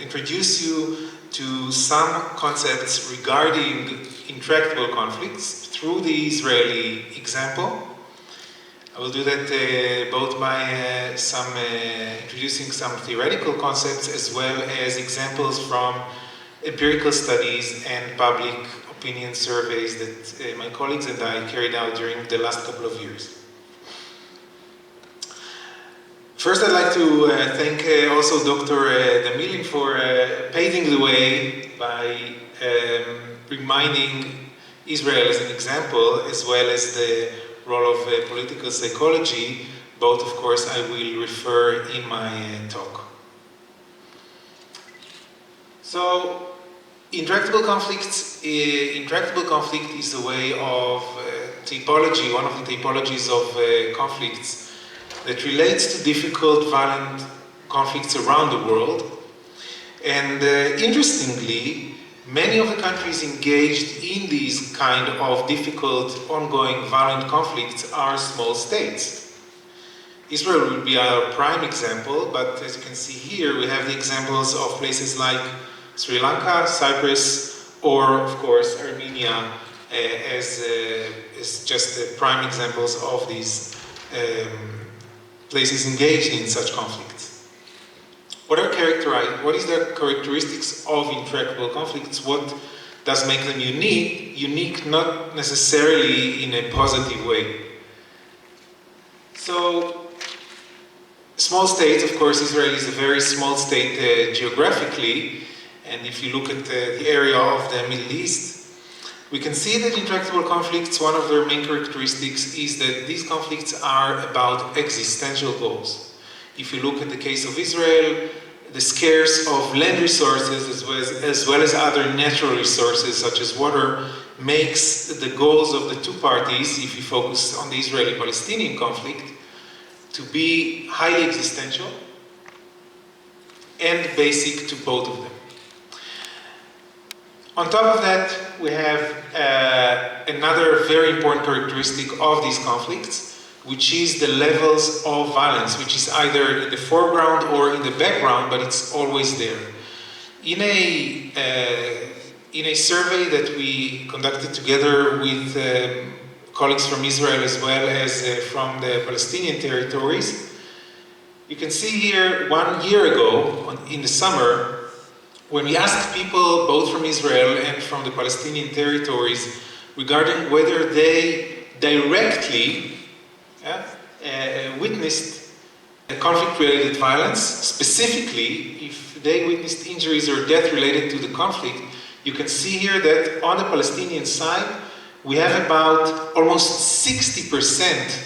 [SPEAKER 5] introduce you to some concepts regarding intractable conflicts through the Israeli example. I will do that both by introducing some theoretical concepts as well as examples from empirical studies and public opinion surveys that my colleagues and I carried out during the last couple of years. First, I'd like to thank also Dr. Danilin for paving the way by reminding Israel as an example, as well as the role of political psychology. Both, of course, I will refer in my talk. So, intractable conflict is a way of typology, one of the typologies of conflicts that relates to difficult, violent conflicts around the world. And interestingly, many of the countries engaged in these kind of difficult, ongoing, violent conflicts are small states. Israel would be our prime example, but as you can see here, we have the examples of places like Sri Lanka, Cyprus, or of course Armenia as just prime examples of these places engaged in such conflicts. What is the characteristics of intractable conflicts? What does make them unique? Unique not necessarily in a positive way. So, small states, of course, Israel is a very small state geographically, and if you look at the area of the Middle East, we can see that intractable conflicts, one of their main characteristics is that these conflicts are about existential goals. If you look at the case of Israel, the scarce of land resources as well as other natural resources such as water makes the goals of the two parties, if you focus on the Israeli-Palestinian conflict, to be highly existential and basic to both of them. On top of that, we have another very important characteristic of these conflicts, which is the levels of violence, which is either in the foreground or in the background, but it's always there. In a survey that we conducted together with colleagues from Israel as well as from the Palestinian territories, you can see here 1 year ago, in the summer, when we asked people both from Israel and from the Palestinian territories regarding whether they directly witnessed conflict-related violence, specifically if they witnessed injuries or death related to the conflict, you can see here that on the Palestinian side, we have about almost 60%.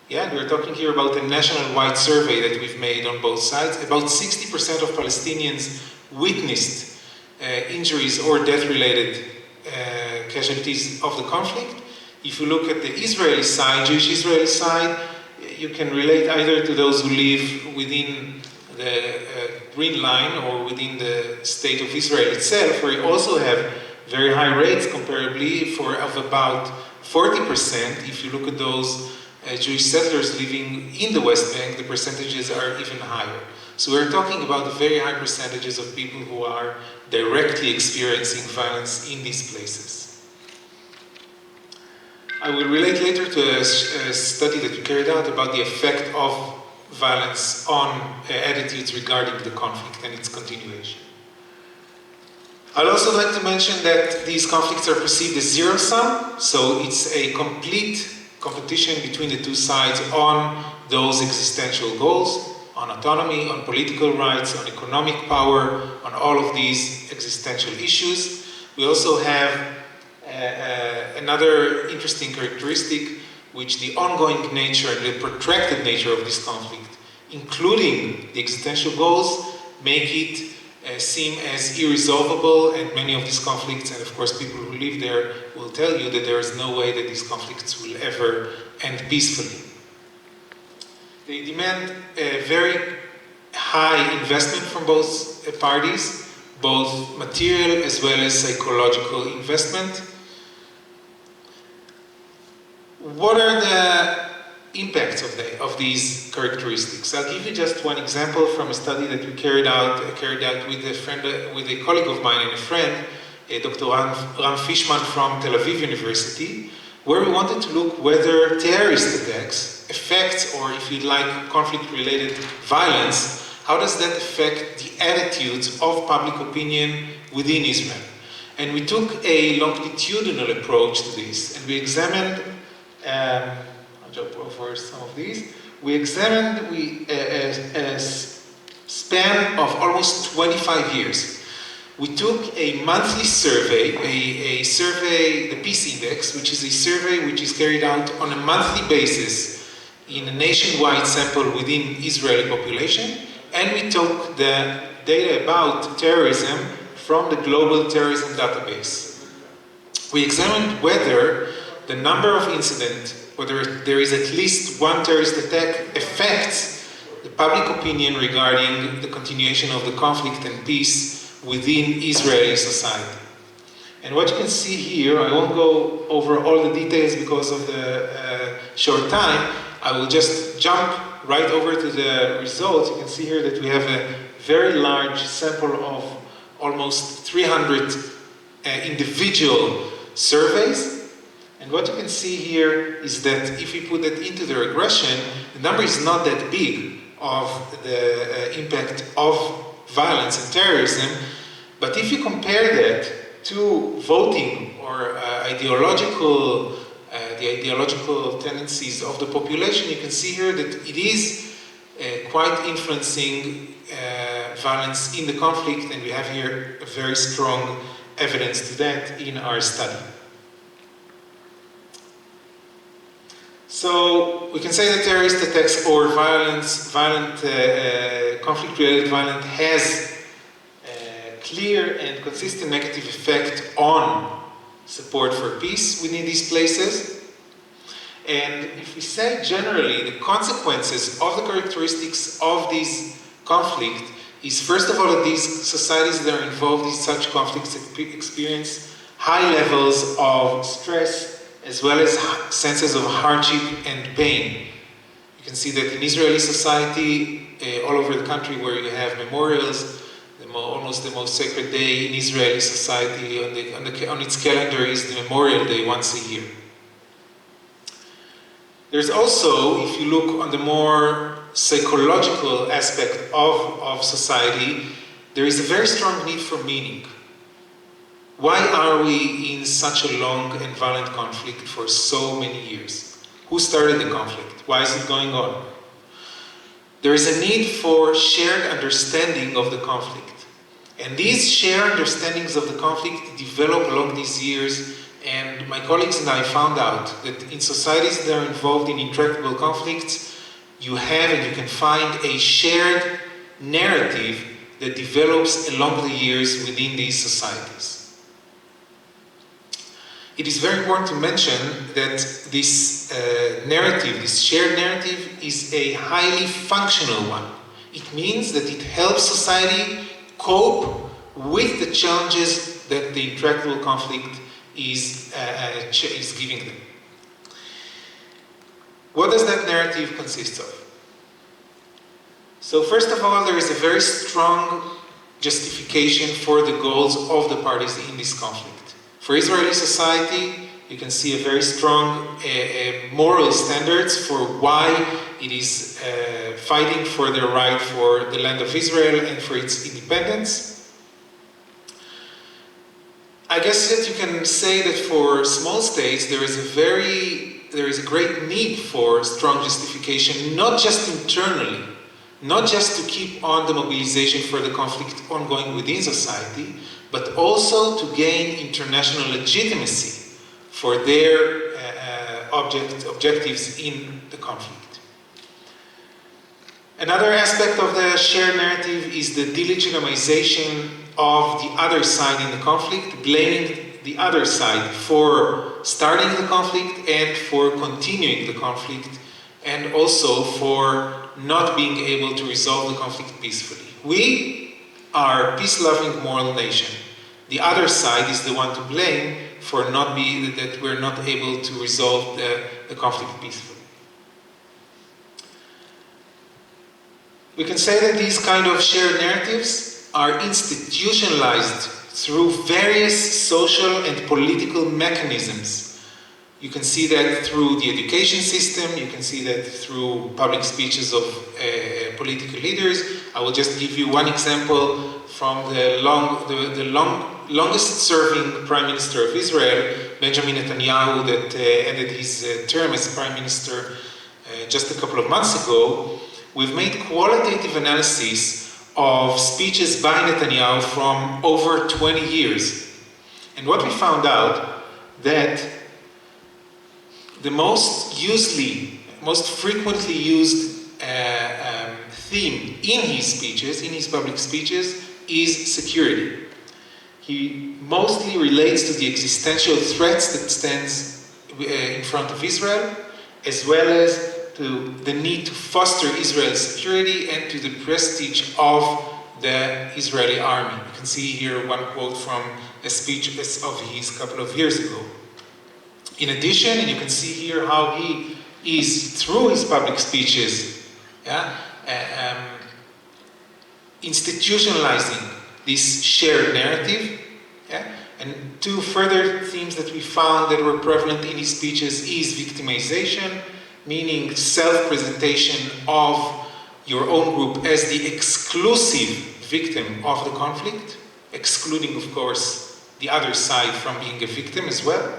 [SPEAKER 5] Yeah, we're talking here about a national-wide survey that we've made on both sides. About 60% of Palestinians witnessed injuries or death-related casualties of the conflict. If you look at the Israeli side, Jewish Israeli side, you can relate either to those who live within the green line or within the state of Israel itself, where you also have very high rates comparably of about 40%. If you look at those Jewish settlers living in the West Bank, the percentages are even higher. So we're talking about very high percentages of people who are directly experiencing violence in these places. I will relate later to a study that we carried out about the effect of violence on attitudes regarding the conflict and its continuation. I'd also like to mention that these conflicts are perceived as zero-sum, so it's a complete competition between the two sides on those existential goals, on autonomy, on political rights, on economic power, on all of these existential issues. We also have another interesting characteristic, which the ongoing nature and the protracted nature of this conflict, including the existential goals, make it seem as irresolvable, and many of these conflicts, and of course people who live there will tell you that there is no way that these conflicts will ever end peacefully. They demand a very high investment from both parties, both material as well as psychological investment. What are the impacts of these characteristics. I'll give you just one example from a study that we carried out with a colleague of mine and a friend, Dr. Ram Fishman from Tel Aviv University, where we wanted to look whether terrorist attacks affects, or if you'd like, conflict-related violence, how does that affect the attitudes of public opinion within Israel? And we took a longitudinal approach to this, and we examined, I'll jump over some of these, we examined a span of almost 25 years. We took a monthly survey, a survey, the Peace Index, which is a survey which is carried out on a monthly basis in a nationwide sample within Israeli population, and we took the data about terrorism from the Global Terrorism Database. We examined whether the number of incidents, whether there is at least one terrorist attack, affects the public opinion regarding the continuation of the conflict and peace within Israeli society. And what you can see here, I won't go over all the details because of the short time, I will just jump right over to the results. You can see here that we have a very large sample of almost 300 individual surveys. And what you can see here is that if we put that into the regression, the number is not that big of the impact of violence and terrorism, but if you compare that to voting or the ideological tendencies of the population, you can see here that it is quite influencing violence in the conflict, and we have here a very strong evidence to that in our study. So we can say that terrorist attacks or conflict-related violence has a clear and consistent negative effect on support for peace within these places. And if we say generally the consequences of the characteristics of this conflict is, first of all, that these societies that are involved in such conflicts experience high levels of stress as well as senses of hardship and pain. You can see that in Israeli society, all over the country where you have memorials, almost the most sacred day in Israeli society on its calendar is the Memorial Day once a year. There's also, if you look on the more psychological aspect of society, there is a very strong need for meaning. Why are we in such a long and violent conflict for so many years? Who started the conflict? Why is it going on? There is a need for shared understanding of the conflict. And these shared understandings of the conflict develop along these years, and my colleagues and I found out that in societies that are involved in intractable conflicts, you have and you can find a shared narrative that develops along the years within these societies. It is very important to mention that this narrative, this shared narrative, is a highly functional one. It means that it helps society cope with the challenges that the intractable conflict is giving them. What does that narrative consist of? So first of all, there is a very strong justification for the goals of the parties in this conflict. For Israeli society, you can see a very strong moral standards for why it is fighting for the right for the land of Israel and for its independence. I guess that you can say that for small states there is a great need for strong justification, not just internally, not just to keep on the mobilization for the conflict ongoing within society, but also to gain international legitimacy for their objectives in the conflict. Another aspect of the shared narrative is the delegitimization of the other side in the conflict, blaming the other side for starting the conflict and for continuing the conflict, and also for not being able to resolve the conflict peacefully. We are a peace-loving moral nation. The other side is the one to blame for that we're not able to resolve the conflict peacefully. We can say that these kind of shared narratives are institutionalized through various social and political mechanisms. You can see that through the education system, you can see that through public speeches of political leaders. I will just give you one example from the longest serving Prime Minister of Israel, Benjamin Netanyahu, that ended his term as Prime Minister just a couple of months ago. We've made qualitative analysis of speeches by Netanyahu from over 20 years. And what we found out that the most frequently used theme in his speeches, in his public speeches, is security. He mostly relates to the existential threats that stands in front of Israel, as well as to the need to foster Israel's security and to the prestige of the Israeli army. You can see here one quote from a speech of his a couple of years ago. In addition, and you can see here how he is, through his public speeches, institutionalizing this shared narrative. And two further themes that we found that were prevalent in his speeches is victimization, meaning self-presentation of your own group as the exclusive victim of the conflict, excluding, of course, the other side from being a victim as well.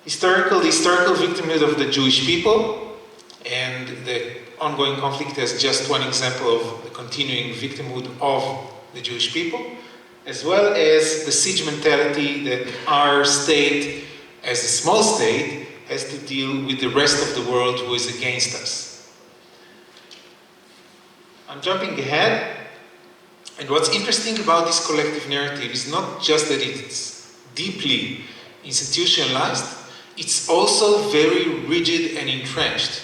[SPEAKER 5] The historical victimhood of the Jewish people, and the ongoing conflict as just one example of the continuing victimhood of the Jewish people, as well as the siege mentality that our state, as a small state, has to deal with the rest of the world who is against us. I'm jumping ahead, and what's interesting about this collective narrative is not just that it's deeply institutionalized, it's also very rigid and entrenched.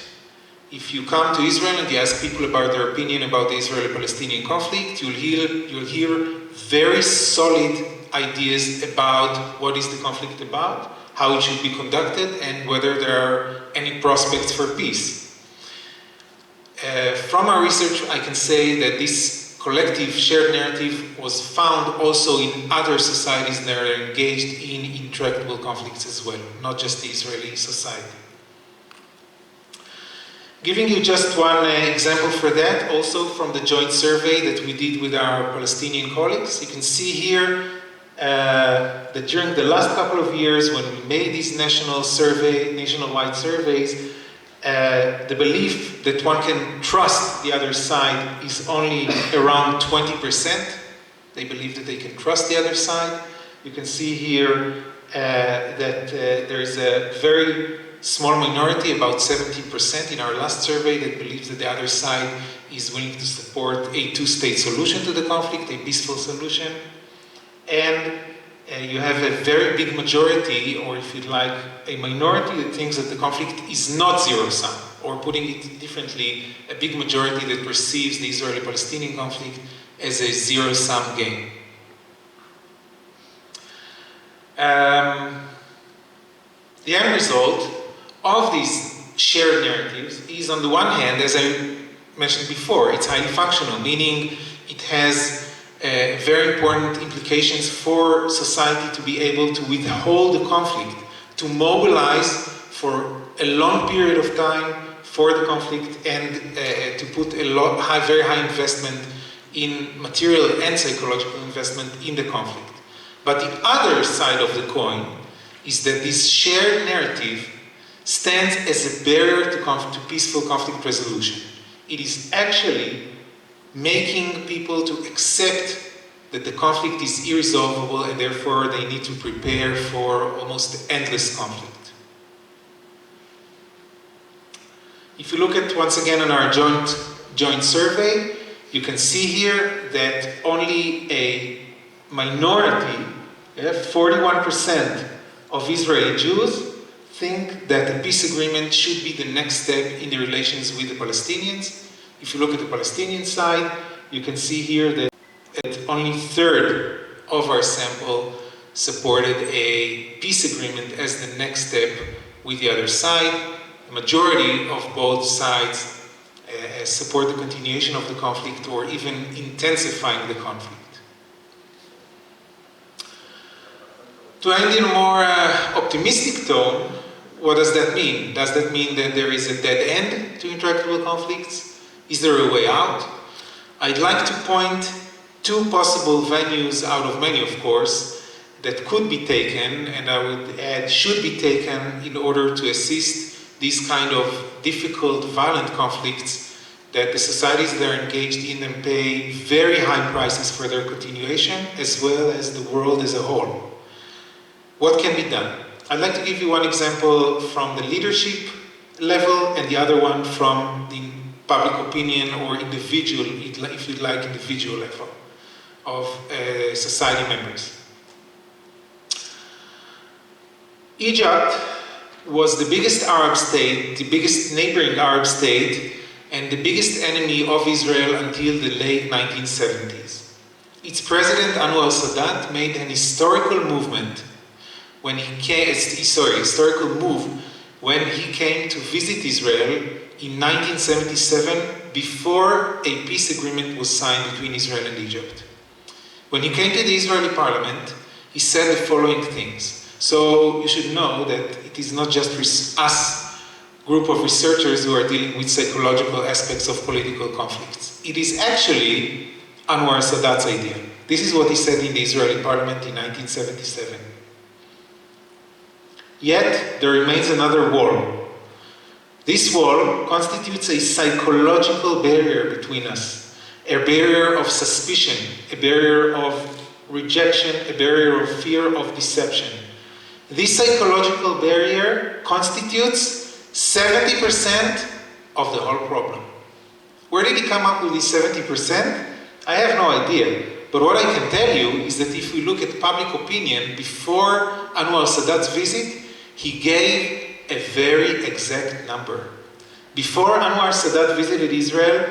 [SPEAKER 5] If you come to Israel and you ask people about their opinion about the Israeli-Palestinian conflict, you'll hear very solid ideas about what is the conflict about, how it should be conducted, and whether there are any prospects for peace. From our research, I can say that this collective shared narrative was found also in other societies that are engaged in intractable conflicts as well, not just the Israeli society. Giving you just one example for that, also from the joint survey that we did with our Palestinian colleagues. You can see here that during the last couple of years when we made these nationwide surveys, the belief that one can trust the other side is only around 20%. They believe that they can trust the other side. You can see here that there is a very small minority, about 17% in our last survey, that believes that the other side is willing to support a two-state solution to the conflict, a peaceful solution. And you have a very big majority, or if you'd like, a minority that thinks that the conflict is not zero-sum, or putting it differently, a big majority that perceives the Israeli-Palestinian conflict as a zero-sum game. The end result of these shared narratives is, on the one hand, as I mentioned before, it's highly functional, meaning it has very important implications for society to be able to withhold the conflict, to mobilize for a long period of time for the conflict, and to put a very high investment in material and psychological investment in the conflict. But the other side of the coin is that this shared narrative stands as a barrier to peaceful conflict resolution. It is actually making people to accept that the conflict is irresolvable and therefore they need to prepare for almost endless conflict. If you look at, once again, on our joint survey, you can see here that only a minority, 41% of Israeli Jews, think that a peace agreement should be the next step in the relations with the Palestinians. If you look at the Palestinian side, you can see here that only a third of our sample supported a peace agreement as the next step with the other side. The majority of both sides support the continuation of the conflict or even intensifying the conflict. To end in a more optimistic tone, what does that mean? Does that mean that there is a dead end to intractable conflicts? Is there a way out? I'd like to point two possible venues out of many, of course, that could be taken, and I would add should be taken in order to assist these kind of difficult, violent conflicts that the societies that are engaged in them pay very high prices for their continuation, as well as the world as a whole. What can be done? I'd like to give you one example from the leadership level and the other one from the public opinion or individual, if you'd like, individual level of society members. Egypt was the biggest Arab state, the biggest neighboring Arab state, and the biggest enemy of Israel until the late 1970s. Its president, Anwar al-Sadat, made an historical movement when he came, historical move when he came to visit Israel in 1977 before a peace agreement was signed between Israel and Egypt. When he came to the Israeli parliament, he said the following things. So you should know that it is not just us, group of researchers who are dealing with psychological aspects of political conflicts. It is actually Anwar al-Sadat's idea. This is what he said in the Israeli parliament in 1977. Yet, there remains another wall. This wall constitutes a psychological barrier between us, a barrier of suspicion, a barrier of rejection, a barrier of fear of deception. This psychological barrier constitutes 70% of the whole problem. Where did he come up with this 70%? I have no idea. But what I can tell you is that if we look at public opinion before Anwar al-Sadat's visit, he gave a very exact number. Before Anwar Sadat visited Israel,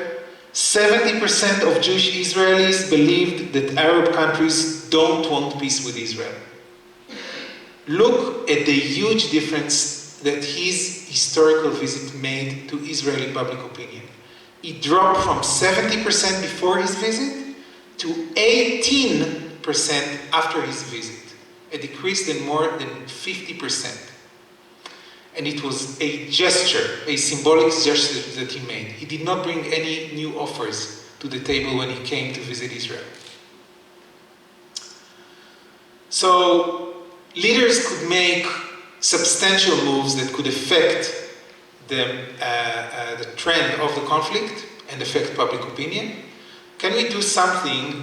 [SPEAKER 5] 70% of Jewish Israelis believed that Arab countries don't want peace with Israel. Look at the huge difference that his historical visit made to Israeli public opinion. It dropped from 70% before his visit to 18% after his visit, a decrease in more than 50%. And it was a gesture, a symbolic gesture that he made. He did not bring any new offers to the table when he came to visit Israel. So, leaders could make substantial moves that could affect the trend of the conflict and affect public opinion. Can we do something,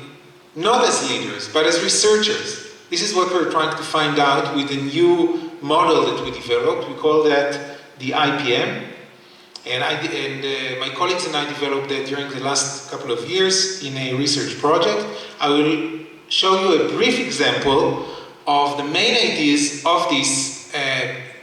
[SPEAKER 5] not as leaders, but as researchers? This is what we're trying to find out with a new model that we developed. We call that the IPM. And my colleagues and I developed that during the last couple of years in a research project. I will show you a brief example of the main ideas of this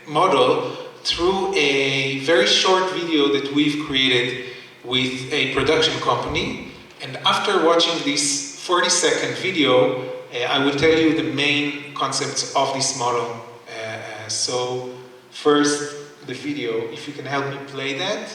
[SPEAKER 5] model through a very short video that we've created with a production company. And after watching this 40-second video, I will tell you the main concepts of this model. So first, the video, if you can help me play that.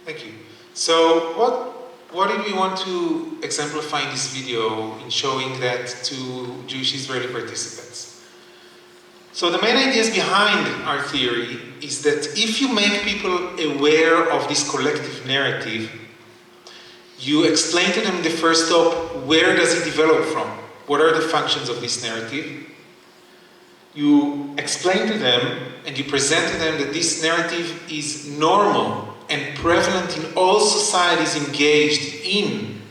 [SPEAKER 5] Thank you. So what did we want to exemplify in this video in showing that to Jewish Israeli participants? So the main ideas behind our theory is that if you make people aware of this collective narrative, you explain to them in the first stop, where does it develop from? What are the functions of this narrative? You explain to them and you present to them that this narrative is normal and prevalent in all societies engaged in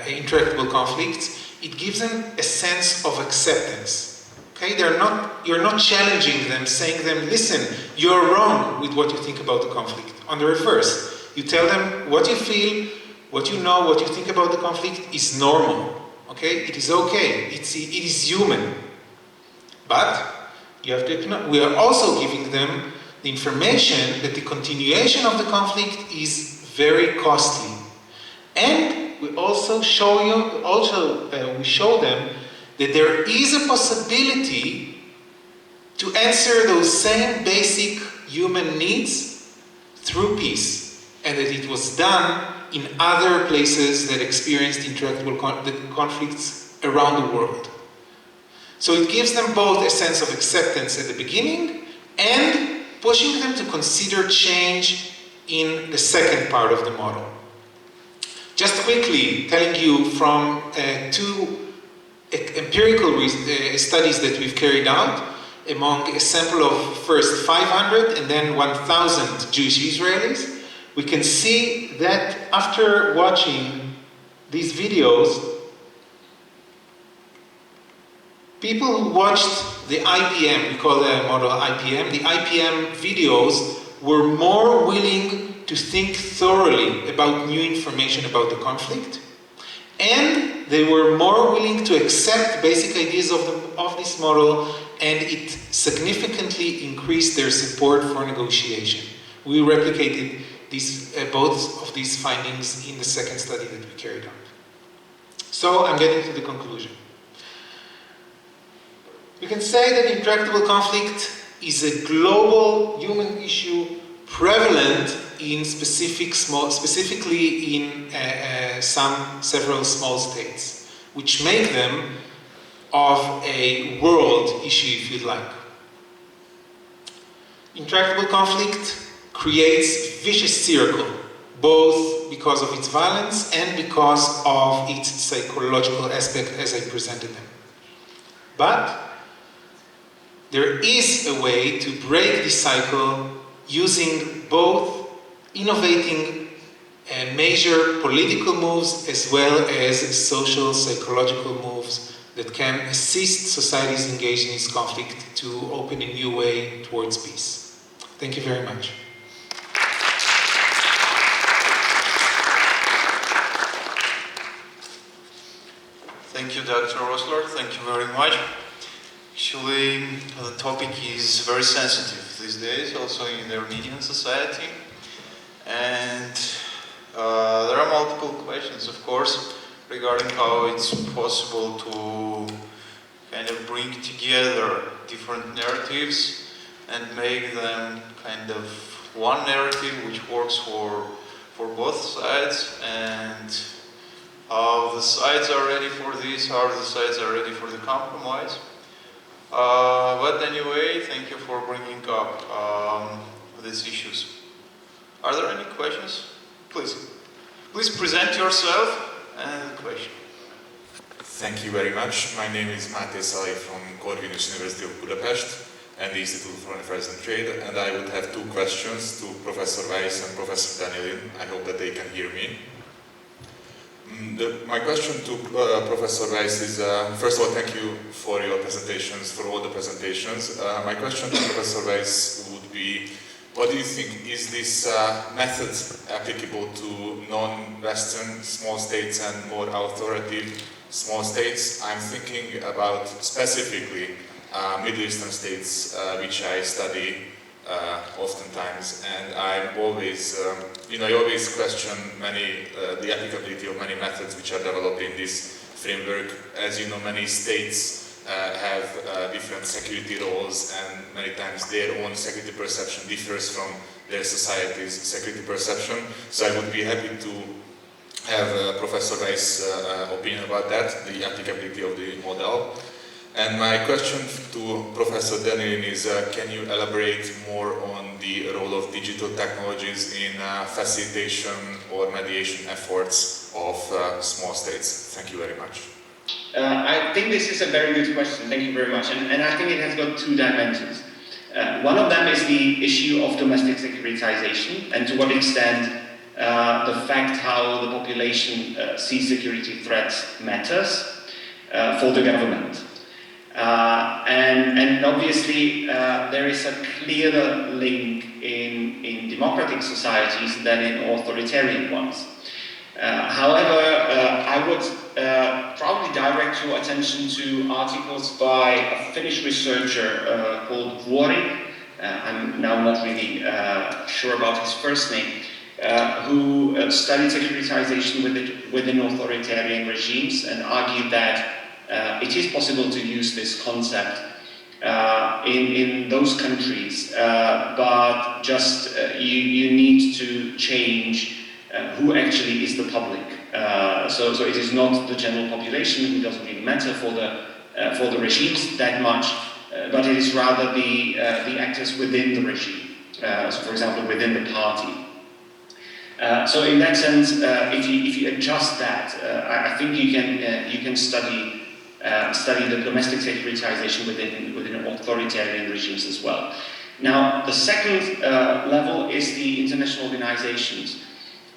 [SPEAKER 5] intractable conflicts, it gives them a sense of acceptance. Okay, you're not challenging them, saying them, listen, you're wrong with what you think about the conflict. On the reverse, you tell them what you feel, what you know, what you think about the conflict is normal. Okay, it is okay, it is human. But you have to acknowledge, we are also giving them the information that the continuation of the conflict is very costly. And we also show we show them that there is a possibility to answer those same basic human needs through peace, and that it was done in other places that experienced intractable conflicts around the world. So it gives them both a sense of acceptance at the beginning and pushing them to consider change in the second part of the model. Just quickly telling you from 2 empirical studies that we've carried out among a sample of first 500 and then 1,000 Jewish Israelis, we can see that after watching these videos, people who watched the IPM, we call the model IPM, the IPM videos were more willing to think thoroughly about new information about the conflict, and they were more willing to accept basic ideas of this model, and it significantly increased their support for negotiation. We replicated both of these findings in the second study that we carried out. So I'm getting to the conclusion. We can say that intractable conflict is a global human issue prevalent in specifically in several small states, which make them of a world issue, if you'd like. Intractable conflict creates vicious circle, both because of its violence and because of its psychological aspect as I presented them. But there is a way to break this cycle using both innovating major political moves as well as social psychological moves that can assist societies engaged in this conflict to open a new way towards peace. Thank you very much.
[SPEAKER 1] Thank you, Dr. Rosler. Thank you very much. Actually, the topic is very sensitive these days, also in the Armenian society. And there are multiple questions, of course, regarding how it's possible to kind of bring together different narratives and make them kind of one narrative which works for both sides, and how the sides are ready for this, how the sides are ready for the compromise. But anyway, thank you for bringing up these issues. Are there any questions? Please present yourself and the question.
[SPEAKER 6] Thank you very much. My name is Máté Szalai from Corvinus University of Budapest and the Institute for Affairs and Trade, and I would have 2 questions to Professor Weiss and Professor Danilin. I hope that they can hear me. My question to Professor Weiss is, first of all, thank you for your presentations, for all the presentations. My question to Professor Weiss would be, what do you think, is this method applicable to non-Western small states and more authoritative small states? I'm thinking about specifically Middle Eastern states, which I study oftentimes, and I'm always, I always question the applicability of many methods which are developed in this framework. As you know, many states have different security roles, and many times their own security perception differs from their society's security perception. So I would be happy to have Professor Weiss' opinion about that, the applicability of the model. And my question to Professor Danilin is, can you elaborate more on the role of digital technologies in facilitation or mediation efforts of small states? Thank you very much.
[SPEAKER 3] I think this is a very good question. Thank you very much. And I think it has got 2 dimensions. One of them is the issue of domestic securitization, and to what extent the fact how the population sees security threats matters for the government. And obviously there is a clearer link in democratic societies than in authoritarian ones. However, I would probably direct your attention to articles by a Finnish researcher called Vuori. I'm now not really sure about his first name, who studied securitization within authoritarian regimes and argued that it is possible to use this concept in those countries, but just you need to change who actually is the public. So it is not the general population who doesn't really matter for the regimes that much, but it is rather the actors within the regime. So, for example, within the party. So, in that sense, if you adjust that, I think you can study the domestic securitization within authoritarian regimes as well. Now, the second level is the international organizations.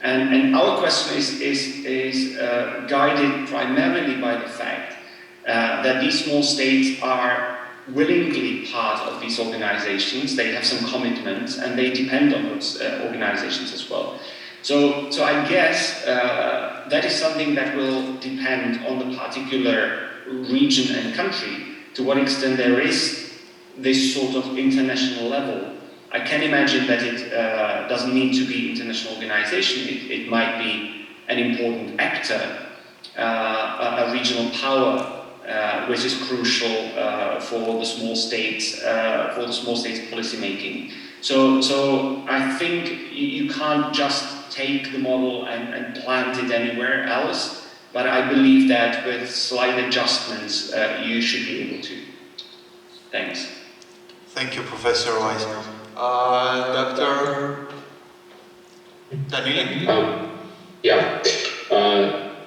[SPEAKER 3] And our question is guided primarily by the fact that these small states are willingly part of these organizations. They have some commitments and they depend on those organizations as well. So I guess that is something that will depend on the particular region and country, to what extent there is this sort of international level. I can imagine that it doesn't need to be international organization. It might be an important actor, a regional power, which is crucial for the small states policy making. So I think you can't just take the model and plant it anywhere else, but I believe that with slight adjustments, you should be able to. Thanks.
[SPEAKER 1] Thank you, Professor Weiss. Dr. Danilin?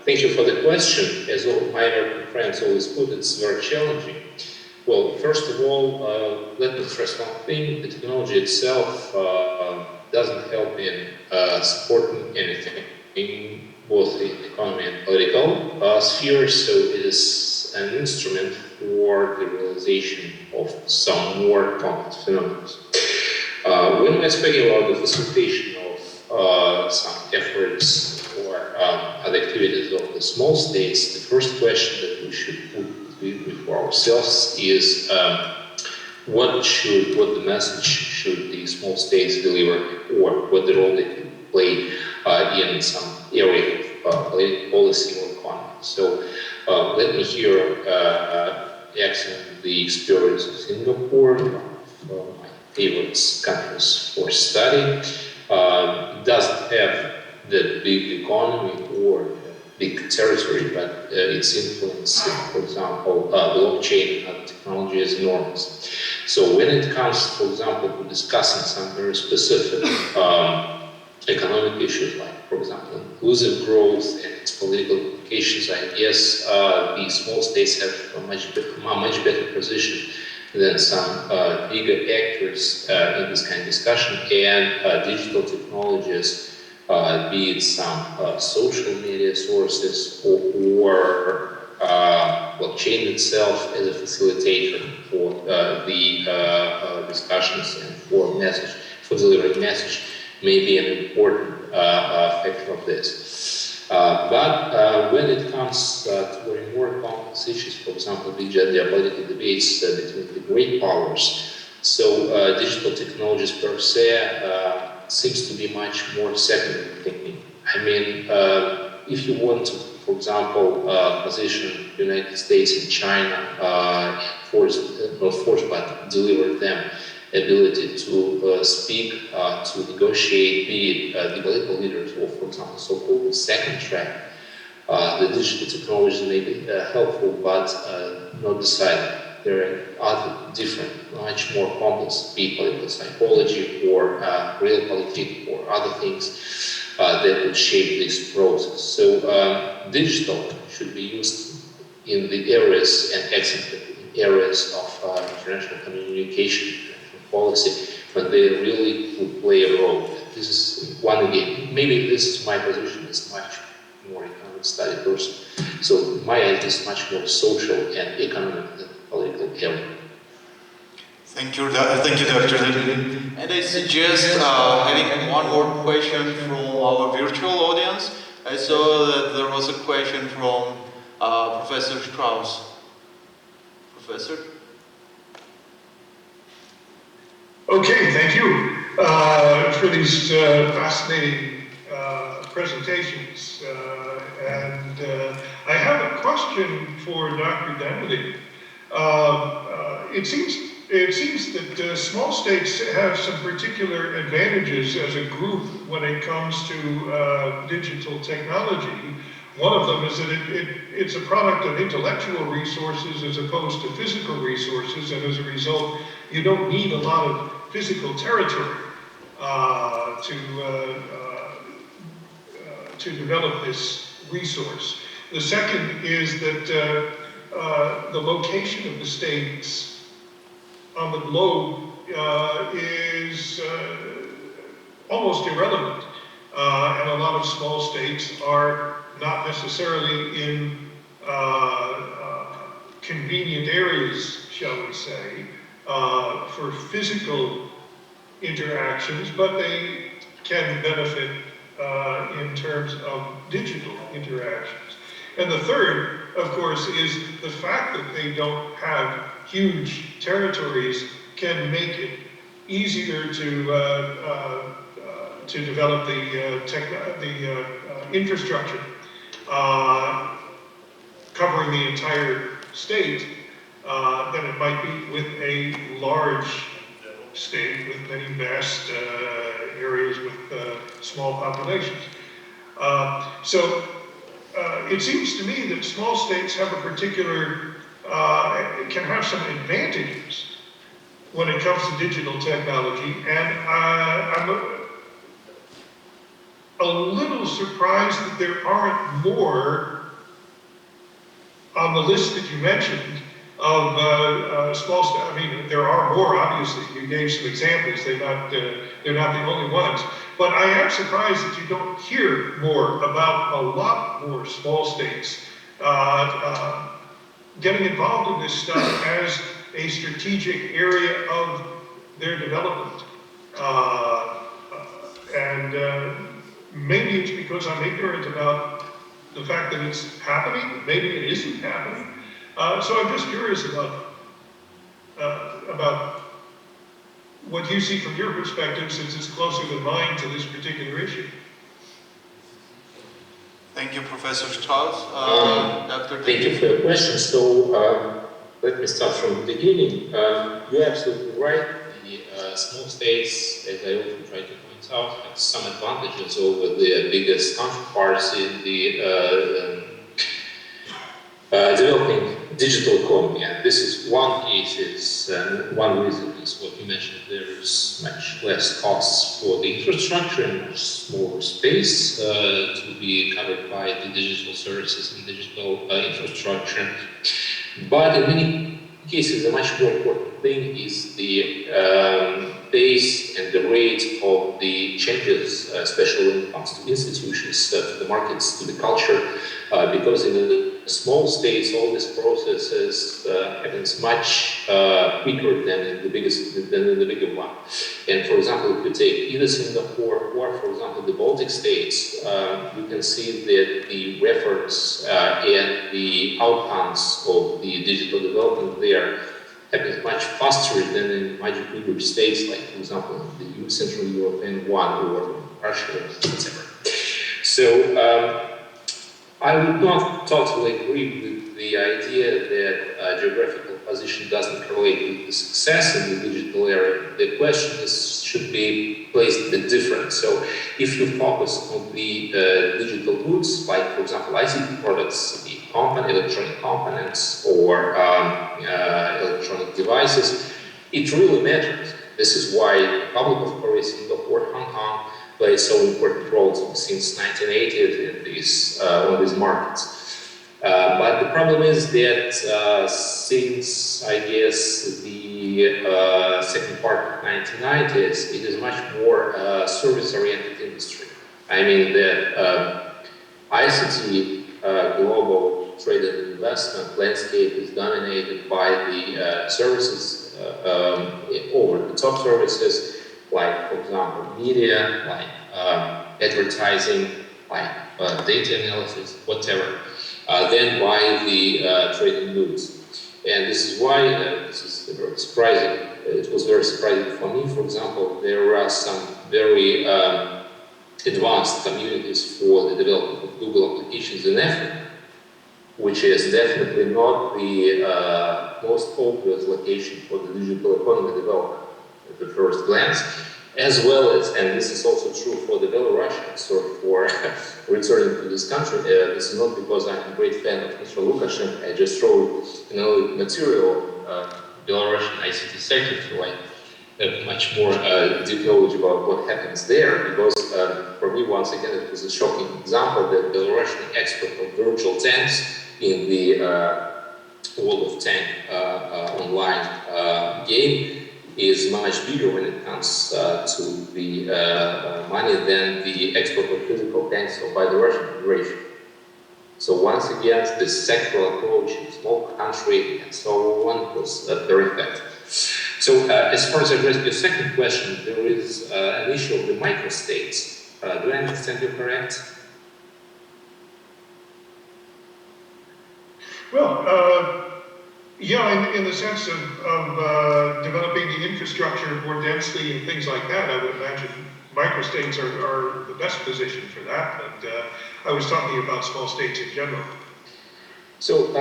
[SPEAKER 4] Thank you for the question. As all my American friends always put, it's very challenging. Well, first of all, let me stress one thing. The technology itself doesn't help in supporting anything in both the economy and political spheres, so it is an instrument for the realization of some more complex phenomena. When we're speaking about the facilitation of some efforts or other activities of the small states, the first question that we should put before ourselves is what the message should the small states deliver, or what the role they can play in some area of policy or economy. So let me hear the experience of Singapore, one of my favorite countries for study. It doesn't have the big economy or big territory, but its influence, for example, blockchain and technology is enormous. So when it comes, for example, to discussing some very specific economic issues, like, for example, inclusive growth and its political implications, I guess the small states have a much better position than some bigger actors in this kind of discussion, and digital technologies, be it some social media sources or blockchain itself as a facilitator for the discussions and for delivering message, may be an important factor of this. But when it comes to very more complex issues, for example, the geopolitical debates between the great powers, so digital technologies per se seems to be much more secondary thinking. I mean, if you want to, for example, position the United States and China, not force, but deliver them ability to speak, to negotiate, be it the political leaders or, for example, so-called second track, the digital technologies may be helpful, but not decided. There are other different, much more complex, be it political psychology or real politics or other things that would shape this process. So digital should be used in the areas and accented in areas of international communication, international policy, when they really would play a role. This is is one again. Maybe this is my position as much more economic study person. So my idea is much more social and economic than political area.
[SPEAKER 1] Thank you, Dr. Danilin. And I suggest having one more question from our virtual audience. I saw that there was a question from Professor Strauss. Professor?
[SPEAKER 7] Okay, thank you for these fascinating presentations. I have a question for Dr. Danilin. It seems that small states have some particular advantages as a group when it comes to digital technology. One of them is that it's a product of intellectual resources as opposed to physical resources, and as a result, you don't need a lot of physical territory to develop this resource. The second is that the location of the states on the globe is almost irrelevant, and a lot of small states are not necessarily in convenient areas, shall we say, for physical interactions, but they can benefit in terms of digital interactions. And the third, of course, is the fact that they don't have huge territories can make it easier to develop the infrastructure covering the entire state than it might be with a large state with many vast areas with small populations. So it seems to me that small states have a particular, can have some advantages when it comes to digital technology, and I'm a little surprised that there aren't more on the list that you mentioned of small states. I mean, there are more, obviously. You gave some examples. They're not the only ones. But I am surprised that you don't hear more about a lot more small states getting involved in this stuff as a strategic area of their development. Maybe it's because I'm ignorant about the fact that it's happening. Maybe it isn't happening. So I'm just curious about what you see from your perspective, since it's closer than mine to this particular issue.
[SPEAKER 1] Thank you, Professor Strauss. Dr.
[SPEAKER 4] Thank you for your question. So let me start from the beginning. You're absolutely right. The small states, as I often try to point out, have some advantages over their biggest counterparts in the developing digital economy. And this is one case, one reason is what you mentioned. There is much less costs for the infrastructure and much smaller space to be covered by the digital services and digital infrastructure. But in many cases, a much more important thing is the pace and the rate of the changes, especially when it comes to institutions, to the markets, to the culture, because in the small states, all these processes happens much quicker than in the bigger one. And for example, if you take either Singapore or, for example, the Baltic states, you can see that the efforts and the outcomes of the digital development there happens much faster than in much bigger states, like, for example, the Central European one or Russia, etc. So I would not totally agree with the idea that geographical position doesn't correlate with the success in the digital era. The question should be placed a bit different. So if you focus on the digital goods, like, for example, ICT products, the electronic components or electronic devices, it really matters. This is why the Republic of Korea, Singapore, Hong Kong play so important roles since 1980 in on these markets. But the problem is that since, I guess, the second part of 1990s, it is much more service-oriented industry. I mean that ICT global trade and investment landscape is dominated by the services, over-the-top services, like, for example, media, like advertising, like data analysis, whatever, then by the trade in goods. And this is why this is very surprising. It was very surprising for me. For example, there are some very advanced communities for the development of Google applications in Africa, which is definitely not the most obvious location for the digital economy development at the first glance, as well as, and this is also true for the Belarusians, sorry for returning to this country. This is not because I'm a great fan of Mr. Lukashenko. I just wrote, material Belarusian ICT sector, so I have much more deep knowledge about what happens there, because for me, once again, it was a shocking example that Belarusian export of virtual tanks in the World of Tank online game is much bigger when it comes to the money than the export of physical tanks by the Russian Federation. So once again, this sectoral approach in a small country and so on was very effective. So as far as I address your second question, there is an issue of the microstates. Do I understand you correct?
[SPEAKER 7] Well, yeah, in the sense of developing the infrastructure more densely and things like that, I would imagine microstates are the best position for that. But I was talking about small states in general.
[SPEAKER 4] So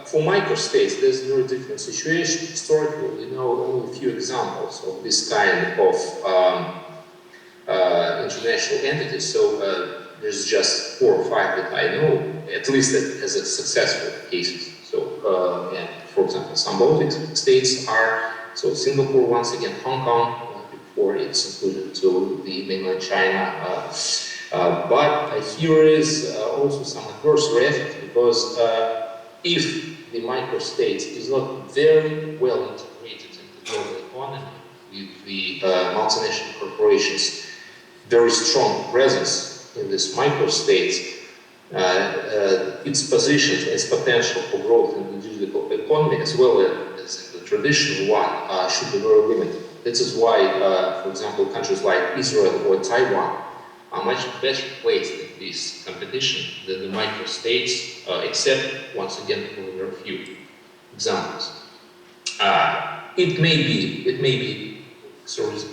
[SPEAKER 4] for microstates, there's a very different situation. Historically, we know only a few examples of this kind of international entities. So there's just 4 or 5 that I know, at least as a successful cases. So, and for example, some Baltic states are, so Singapore once again, Hong Kong, before it's included to the mainland China. But here is also some adverse effect, because if the microstate is not very well integrated in the global economy, with the multinational corporations' very strong presence in this microstate, its position, its potential for growth in the digital economy, as well as in the traditional one, should be very limited. This is why, for example, countries like Israel or Taiwan are much better placed in this competition than the microstates, except, once again, for a very few examples. It may be sort of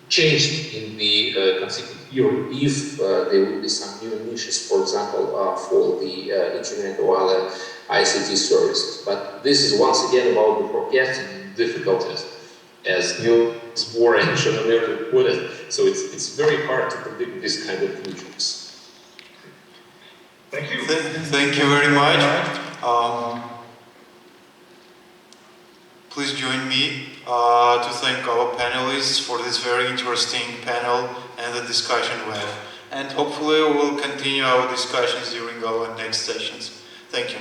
[SPEAKER 4] changed in the consecutive year if there will be some new niches, for example, for the internet or other ICT services. But this is once again about the forecasting difficulties, as Niels Bohr and Elamiryan put it. So it's very hard to predict this kind of futures.
[SPEAKER 7] Thank you.
[SPEAKER 1] Thank you very much. Please join me to thank our panelists for this very interesting panel and the discussion we have. And hopefully we will continue our discussions during our next sessions. Thank you.